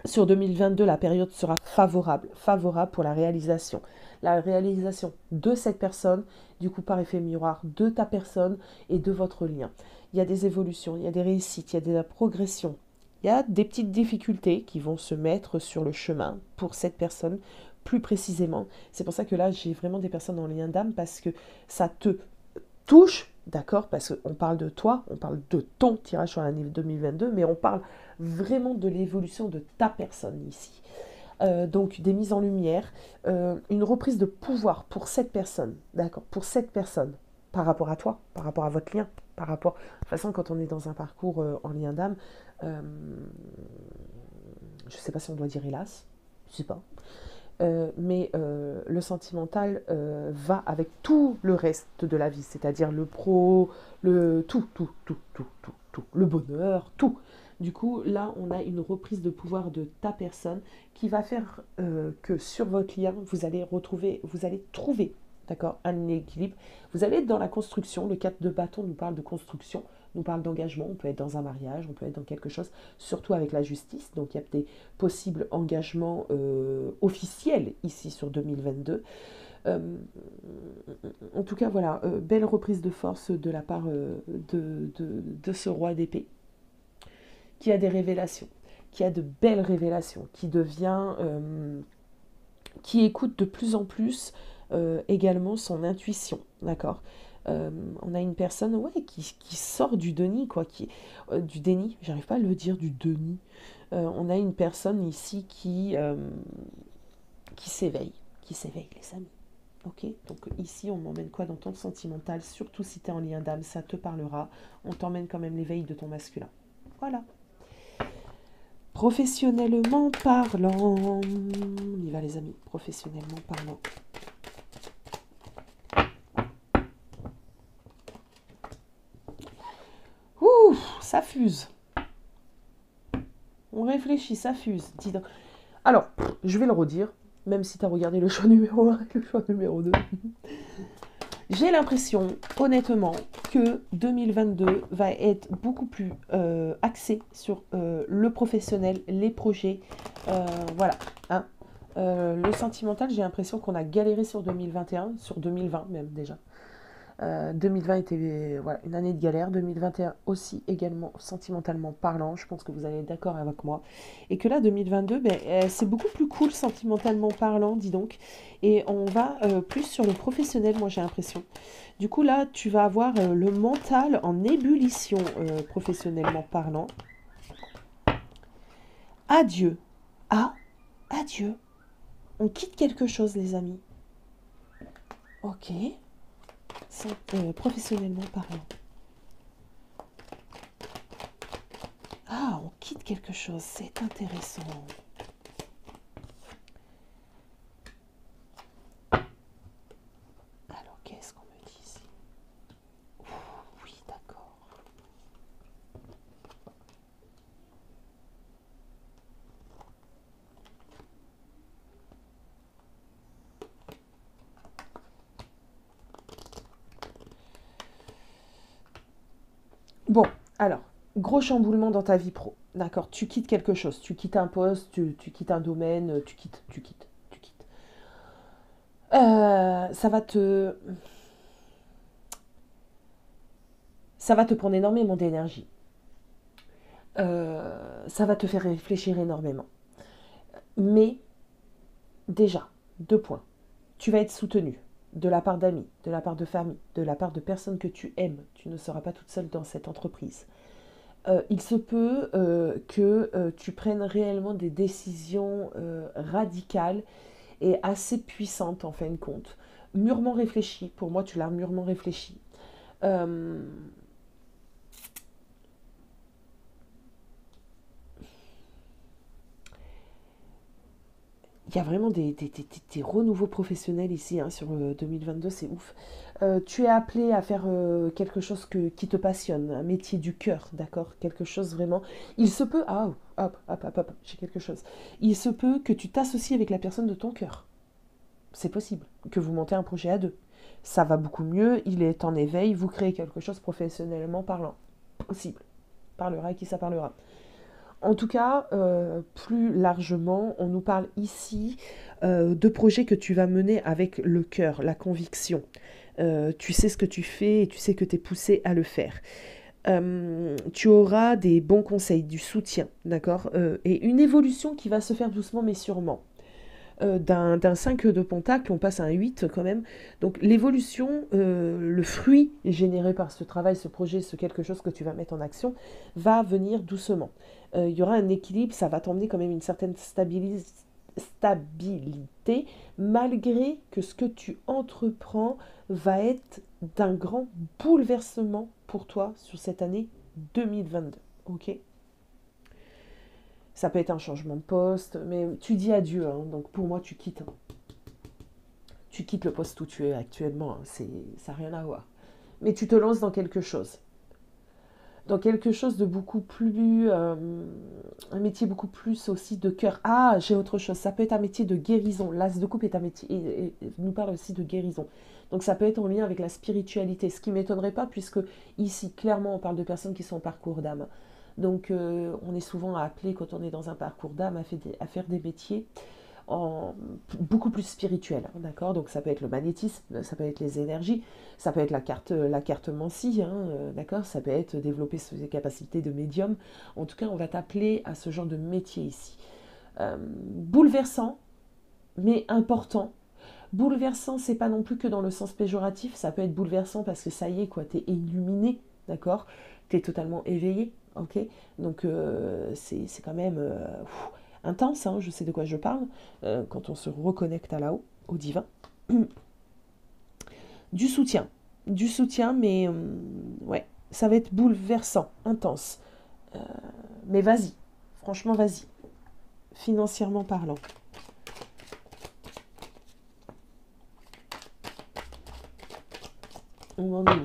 sur 2022, la période sera favorable pour la réalisation. La réalisation de cette personne, du coup par effet miroir, de ta personne et de votre lien. Il y a des évolutions, il y a des réussites, il y a de la progression. Il y a des petites difficultés qui vont se mettre sur le chemin pour cette personne plus précisément. C'est pour ça que là, j'ai vraiment des personnes en lien d'âme parce que ça te touche, d'accord, parce qu'on parle de toi, on parle de ton tirage sur l'année 2022, mais on parle vraiment de l'évolution de ta personne ici. Donc des mises en lumière, une reprise de pouvoir pour cette personne, d'accord, pour cette personne, par rapport à toi, par rapport à votre lien, par rapport... De toute façon, quand on est dans un parcours en lien d'âme, je ne sais pas si on doit dire hélas, je ne sais pas. Mais le sentimental va avec tout le reste de la vie, c'est-à-dire le pro, le tout, le bonheur, tout. Du coup, là, on a une reprise de pouvoir de ta personne qui va faire que sur votre lien, vous allez trouver, d'accord, un équilibre. Vous allez être dans la construction. Le 4 de bâton nous parle de construction, nous parle d'engagement. On peut être dans un mariage, on peut être dans quelque chose, surtout avec la justice. Donc, il y a des possibles engagements officiels ici sur 2022. En tout cas, voilà, belle reprise de force de la part de ce roi d'épée, qui a des révélations, qui a de belles révélations, qui écoute de plus en plus également son intuition, d'accord. On a une personne qui sort du déni, quoi, du déni, j'arrive pas à le dire, du déni. On a une personne ici qui s'éveille, les amis. Ok, donc ici on m'emmène quoi dans ton sentimental, surtout si tu es en lien d'âme, ça te parlera. On t'emmène quand même l'éveil de ton masculin. Voilà. Professionnellement parlant, on y va les amis, professionnellement parlant. Ouh, ça fuse. On réfléchit, ça fuse. Dis donc. Alors, je vais le redire, même si tu as regardé le choix numéro 1 et le choix numéro 2. J'ai l'impression, honnêtement, que 2022 va être beaucoup plus axé sur le professionnel, les projets. Voilà. Hein. Le sentimental, j'ai l'impression qu'on a galéré sur 2021, sur 2020 même déjà. 2020 était voilà, une année de galère, 2021 aussi également sentimentalement parlant, je pense que vous allez être d'accord avec moi. Et que là, 2022, c'est beaucoup plus cool sentimentalement parlant, dis donc. Et on va plus sur le professionnel, moi j'ai l'impression. Du coup là, tu vas avoir le mental en ébullition professionnellement parlant. Adieu. Ah, adieu. On quitte quelque chose les amis. Ok. Professionnellement parlant. Ah, on quitte quelque chose, c'est intéressant. Alors, qu'est-ce qu'on me dit ici? Oui, d'accord. Bon, alors, gros chamboulement dans ta vie pro. D'accord, tu quittes quelque chose, tu quittes un poste, tu quittes un domaine, tu quittes. Ça va te prendre énormément d'énergie. Ça va te faire réfléchir énormément. Mais, déjà, 2 points. Tu vas être soutenu de la part d'amis, de la part de famille, de la part de personnes que tu aimes. Tu ne seras pas toute seule dans cette entreprise. Il se peut que tu prennes réellement des décisions radicales et assez puissantes en fin de compte. Mûrement réfléchi, pour moi tu l'as mûrement réfléchi. Il y a vraiment des renouveaux professionnels ici sur 2022, c'est ouf. Tu es appelé à faire quelque chose qui te passionne, un métier du cœur, d'accord? Quelque chose vraiment... Il se peut... Ah, hop, j'ai quelque chose. Il se peut que tu t'associes avec la personne de ton cœur. C'est possible. Que vous montez un projet à deux. Ça va beaucoup mieux, il est en éveil, vous créez quelque chose professionnellement parlant. Possible. Parlera à qui ça parlera. En tout cas, plus largement, on nous parle ici de projets que tu vas mener avec le cœur, la conviction. Tu sais ce que tu fais et tu sais que tu es poussé à le faire. Tu auras des bons conseils, du soutien, d'accord, et une évolution qui va se faire doucement mais sûrement. D'un 5 de pentacle, on passe à un 8 quand même. Donc l'évolution, le fruit généré par ce travail, ce projet, ce quelque chose que tu vas mettre en action, va venir doucement. Il y aura un équilibre, ça va t'emmener quand même une certaine stabilité, malgré que ce que tu entreprends va être d'un grand bouleversement pour toi sur cette année 2022. Ok? Ça peut être un changement de poste, mais tu dis adieu. Hein, donc pour moi, tu quittes. Hein. Tu quittes le poste où tu es actuellement. Hein, ça n'a rien à voir. Mais tu te lances dans quelque chose. Dans quelque chose de beaucoup plus... un métier beaucoup plus aussi de cœur. Ah, j'ai autre chose. Ça peut être un métier de guérison. L'as de coupe est un métier... Et nous parle aussi de guérison. Donc ça peut être en lien avec la spiritualité. Ce qui ne m'étonnerait pas, puisque ici, clairement, on parle de personnes qui sont en parcours d'âme. Donc on est souvent appelé, quand on est dans un parcours d'âme, à faire des métiers beaucoup plus spirituels. Hein, d'accord? Donc ça peut être le magnétisme, ça peut être les énergies, ça peut être la cartomancie, hein, d'accord? Ça peut être développer ses capacités de médium. En tout cas, on va t'appeler à ce genre de métier ici. Bouleversant, mais important. Bouleversant, c'est pas non plus que dans le sens péjoratif, ça peut être bouleversant parce que ça y est, quoi, t'es illuminé, d'accord? T'es totalement éveillé, ok? Donc c'est quand même intense, hein, je sais de quoi je parle, quand on se reconnecte à là-haut, au divin. Du soutien, mais ouais, ça va être bouleversant, intense. Mais vas-y, franchement, vas-y, financièrement parlant. On en est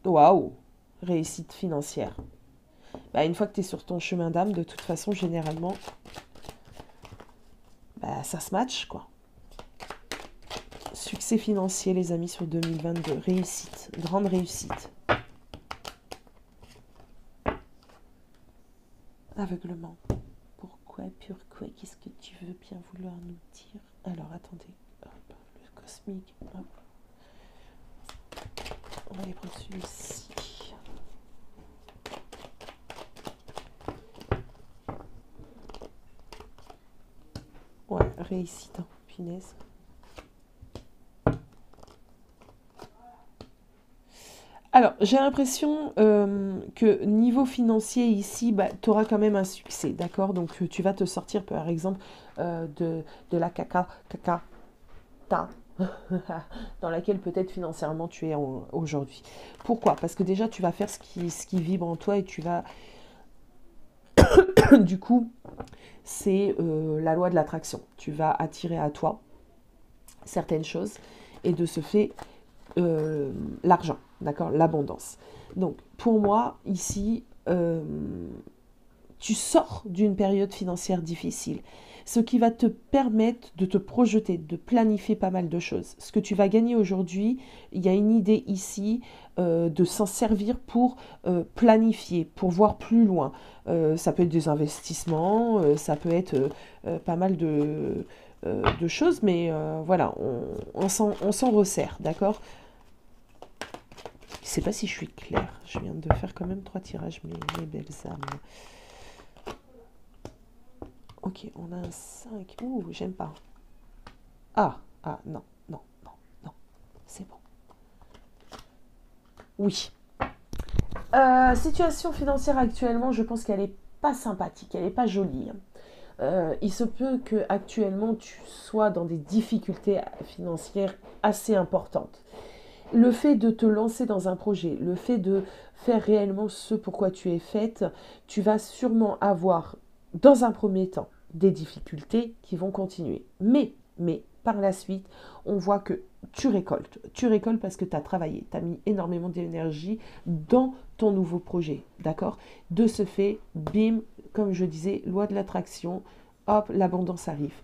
où? Waouh, réussite financière. Bah, une fois que tu es sur ton chemin d'âme, de toute façon, généralement, bah, ça se match, quoi. Succès financier, les amis, sur 2022. Réussite, grande réussite. Aveuglement. Pourquoi? Qu'est-ce que tu veux bien vouloir nous dire? Alors, attendez. Hop, le cosmique. Hop. On va aller prendre celui-ci. Ouais, réussite, hein, punaise. Alors, j'ai l'impression que niveau financier ici, bah, tu auras quand même un succès, d'accord? Donc, tu vas te sortir, par exemple, de la ta, dans laquelle peut-être financièrement tu es aujourd'hui. Pourquoi? Parce que déjà, tu vas faire ce qui vibre en toi et tu vas... Du coup, c'est la loi de l'attraction. Tu vas attirer à toi certaines choses et de ce fait, l'argent, d'accord, l'abondance. Donc, pour moi, ici, tu sors d'une période financière difficile, ce qui va te permettre de te projeter, de planifier pas mal de choses. Ce que tu vas gagner aujourd'hui, il y a une idée ici de s'en servir pour planifier, pour voir plus loin. Ça peut être des investissements, ça peut être pas mal de choses, mais voilà, on s'en resserre, d'accord? Je ne sais pas si je suis claire. Je viens de faire quand même 3 tirages, mes belles âmes. Ok, on a un 5. Ouh, j'aime pas. Ah, non. C'est bon. Oui. Situation financière actuellement, je pense qu'elle n'est pas sympathique, elle n'est pas jolie. Il se peut que actuellement tu sois dans des difficultés financières assez importantes. Le fait de te lancer dans un projet, le fait de faire réellement ce pourquoi tu es faite, tu vas sûrement avoir, dans un premier temps, des difficultés qui vont continuer. Mais, par la suite, on voit que tu récoltes. Tu récoltes parce que tu as travaillé, tu as mis énormément d'énergie dans ton nouveau projet, d'accord? De ce fait, bim, comme je disais, loi de l'attraction, hop, l'abondance arrive.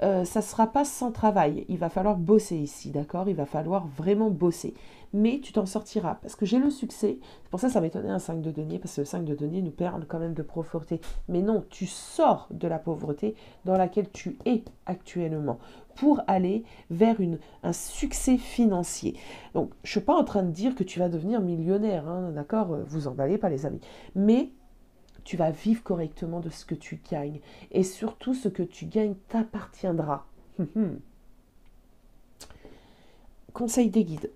Ça ne sera pas sans travail, il va falloir bosser ici, d'accord? Il va falloir vraiment bosser. Mais tu t'en sortiras, parce que j'ai le succès, c'est pour ça que ça m'étonnait un 5 de denier, parce que le 5 de denier nous parle quand même de pauvreté. Mais non, tu sors de la pauvreté dans laquelle tu es actuellement, pour aller vers un succès financier. Donc, je ne suis pas en train de dire que tu vas devenir millionnaire, hein, d'accord? Vous emballez pas les amis. Mais tu vas vivre correctement de ce que tu gagnes. Et surtout, ce que tu gagnes t'appartiendra. Conseil des guides.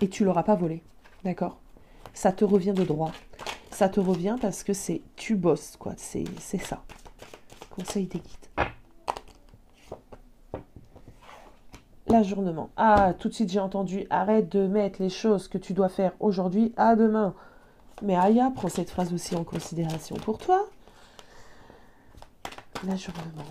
Et tu l'auras pas volé, d'accord? Ça te revient de droit. Ça te revient parce que tu bosses, quoi. C'est ça. Conseil des guides. L'ajournement. Ah, tout de suite j'ai entendu, arrête de mettre les choses que tu dois faire aujourd'hui à demain. Mais Aya, prends cette phrase aussi en considération pour toi. L'ajournement.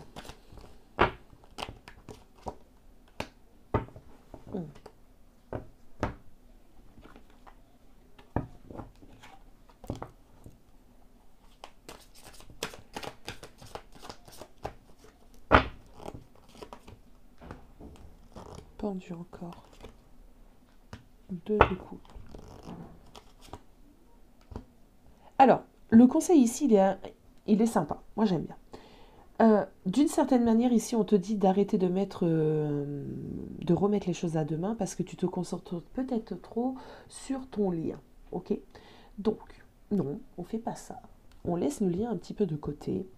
Pendu encore. Deux de coups. Alors, le conseil ici, il est sympa. Moi, j'aime bien. D'une certaine manière, ici, on te dit d'arrêter de remettre les choses à demain parce que tu te concentres peut-être trop sur ton lien. Ok? Donc, non, on ne fait pas ça. On laisse le lien un petit peu de côté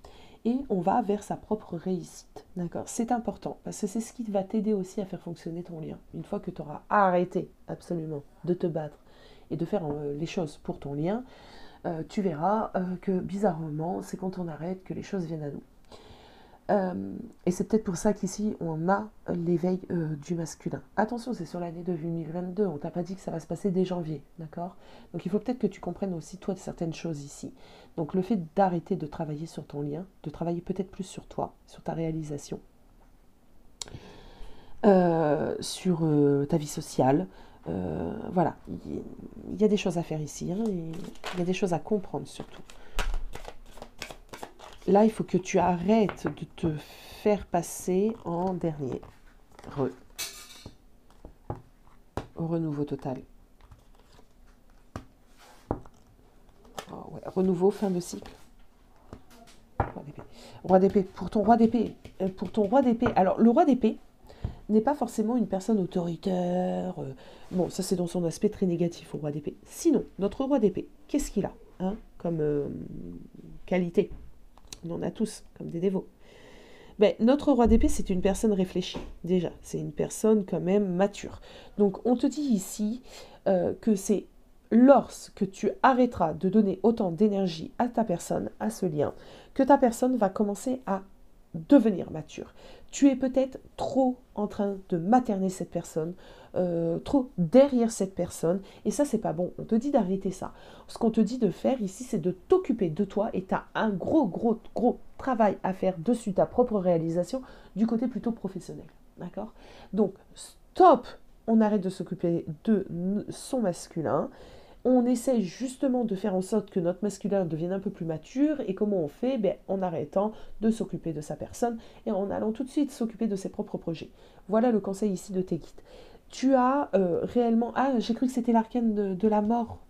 et on va vers sa propre réussite. D'accord? C'est important parce que c'est ce qui va t'aider aussi à faire fonctionner ton lien. Une fois que tu auras arrêté absolument de te battre et de faire les choses pour ton lien, tu verras que bizarrement, c'est quand on arrête que les choses viennent à nous. Et c'est peut-être pour ça qu'ici, on a l'éveil du masculin. Attention, c'est sur l'année 2022, on t'a pas dit que ça va se passer dès janvier, d'accord? Donc il faut peut-être que tu comprennes aussi, toi, certaines choses ici. Donc le fait d'arrêter de travailler sur ton lien, de travailler peut-être plus sur toi, sur ta réalisation, sur ta vie sociale, voilà, il y a des choses à faire ici, hein, et il y a des choses à comprendre surtout. Là, il faut que tu arrêtes de te faire passer en dernier. Renouveau total. Oh, ouais. Renouveau, fin de cycle. Roi d'épée. Roi d'épée. Pour ton roi d'épée. Alors, le roi d'épée n'est pas forcément une personne autoritaire. Bon, ça, c'est dans son aspect très négatif, au roi d'épée. Sinon, notre roi d'épée, qu'est-ce qu'il a, hein, comme qualité? On en a tous, comme des dévots. Ben, notre roi d'épée, c'est une personne réfléchie, déjà. C'est une personne quand même mature. Donc, on te dit ici que c'est lorsque tu arrêteras de donner autant d'énergie à ta personne, à ce lien, que ta personne va commencer à devenir mature. Tu es peut-être trop en train de materner cette personne, trop derrière cette personne, et ça, c'est pas bon. On te dit d'arrêter ça. Ce qu'on te dit de faire ici, c'est de t'occuper de toi, et tu as un gros travail à faire dessus ta propre réalisation du côté plutôt professionnel. D'accord? Donc, stop! On arrête de s'occuper de son masculin. On essaye justement de faire en sorte que notre masculin devienne un peu plus mature. Et comment on fait? En arrêtant de s'occuper de sa personne et en allant tout de suite s'occuper de ses propres projets. Voilà le conseil ici de tes guides. Tu as réellement... Ah, j'ai cru que c'était l'arcane de la mort.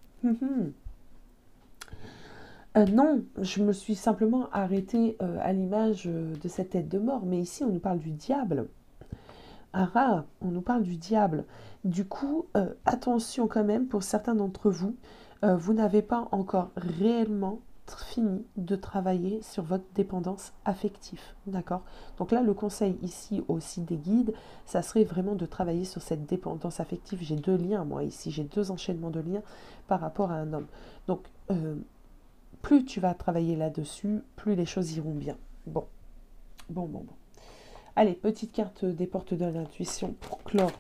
Non, je me suis simplement arrêtée à l'image de cette tête de mort. Mais ici, on nous parle du diable. Ah, on nous parle du diable. Du coup, attention quand même, pour certains d'entre vous, vous n'avez pas encore réellement fini de travailler sur votre dépendance affective. D'accord? Donc là, le conseil ici aussi des guides, ça serait vraiment de travailler sur cette dépendance affective. J'ai deux liens, moi, ici. J'ai deux enchaînements de liens par rapport à un homme. Donc, plus tu vas travailler là-dessus, plus les choses iront bien. Bon. Allez, petite carte des portes de l'intuition pour clore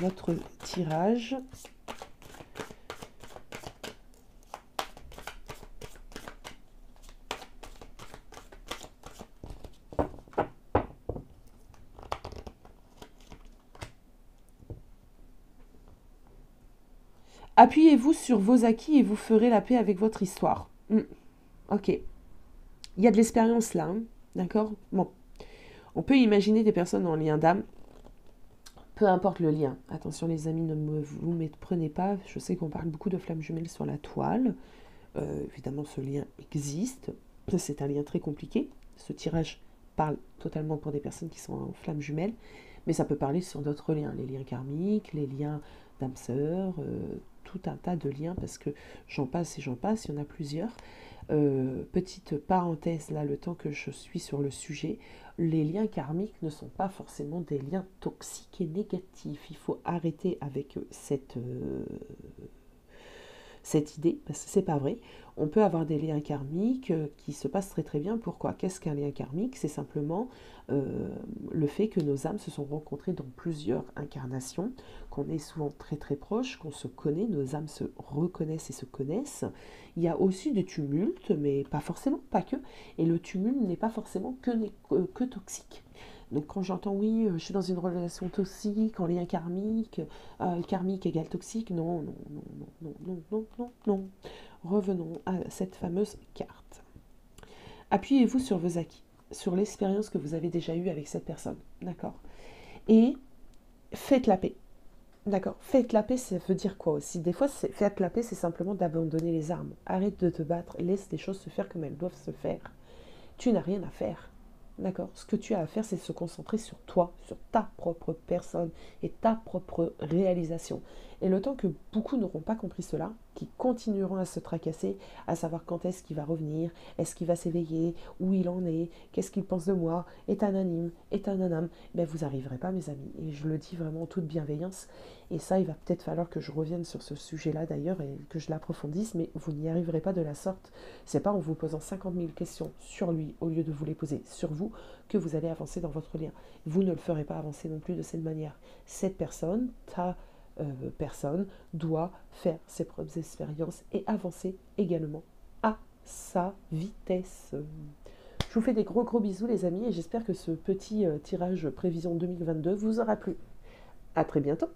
notre tirage. Appuyez-vous sur vos acquis et vous ferez la paix avec votre histoire. Ok. Il y a de l'expérience là, hein, d'accord? Bon. On peut imaginer des personnes en lien d'âme. Peu importe le lien. Attention les amis, ne vous prenez pas. Je sais qu'on parle beaucoup de flammes jumelles sur la toile. Évidemment, ce lien existe. C'est un lien très compliqué. Ce tirage parle totalement pour des personnes qui sont en flammes jumelles. Mais ça peut parler sur d'autres liens. Les liens karmiques, les liens d'âme sœur, tout un tas de liens. Parce que j'en passe, il y en a plusieurs. Petite parenthèse, là, le temps que je suis sur le sujet, les liens karmiques ne sont pas forcément des liens toxiques et négatifs. Il faut arrêter avec cette idée, parce que c'est pas vrai. On peut avoir des liens karmiques qui se passent très très bien. Pourquoi? Qu'est-ce qu'un lien karmique? C'est simplement le fait que nos âmes se sont rencontrées dans plusieurs incarnations, qu'on est souvent très très proches, qu'on se connaît, nos âmes se reconnaissent et se connaissent. Il y a aussi des tumultes, mais pas forcément, pas que. Et le tumulte n'est pas forcément que toxique. Donc quand j'entends oui, je suis dans une relation toxique, en lien karmique égale toxique, non, non, non, non, non, non, non, non. Revenons à cette fameuse carte. Appuyez-vous sur vos acquis, sur l'expérience que vous avez déjà eue avec cette personne, d'accord? Et faites la paix, d'accord? Faites la paix, ça veut dire quoi aussi? Des fois, faites la paix, c'est simplement d'abandonner les armes. Arrête de te battre, laisse les choses se faire comme elles doivent se faire. Tu n'as rien à faire. D'accord? Ce que tu as à faire, c'est se concentrer sur toi, sur ta propre personne et ta propre réalisation. Et le temps que beaucoup n'auront pas compris cela, qui continueront à se tracasser, à savoir quand est-ce qu'il va revenir, est-ce qu'il va s'éveiller, où il en est, qu'est-ce qu'il pense de moi, est anonyme, est un anam, ben vous n'arriverez pas, mes amis. Et je le dis vraiment en toute bienveillance. Et ça, il va peut-être falloir que je revienne sur ce sujet-là d'ailleurs et que je l'approfondisse, mais vous n'y arriverez pas de la sorte. C'est pas en vous posant 50 000 questions sur lui au lieu de vous les poser sur vous que vous allez avancer dans votre lien. Vous ne le ferez pas avancer non plus de cette manière. Cette personne, ta personne, doit faire ses propres expériences et avancer également à sa vitesse. Je vous fais des gros gros bisous les amis et j'espère que ce petit tirage prévision 2022 vous aura plu. À très bientôt.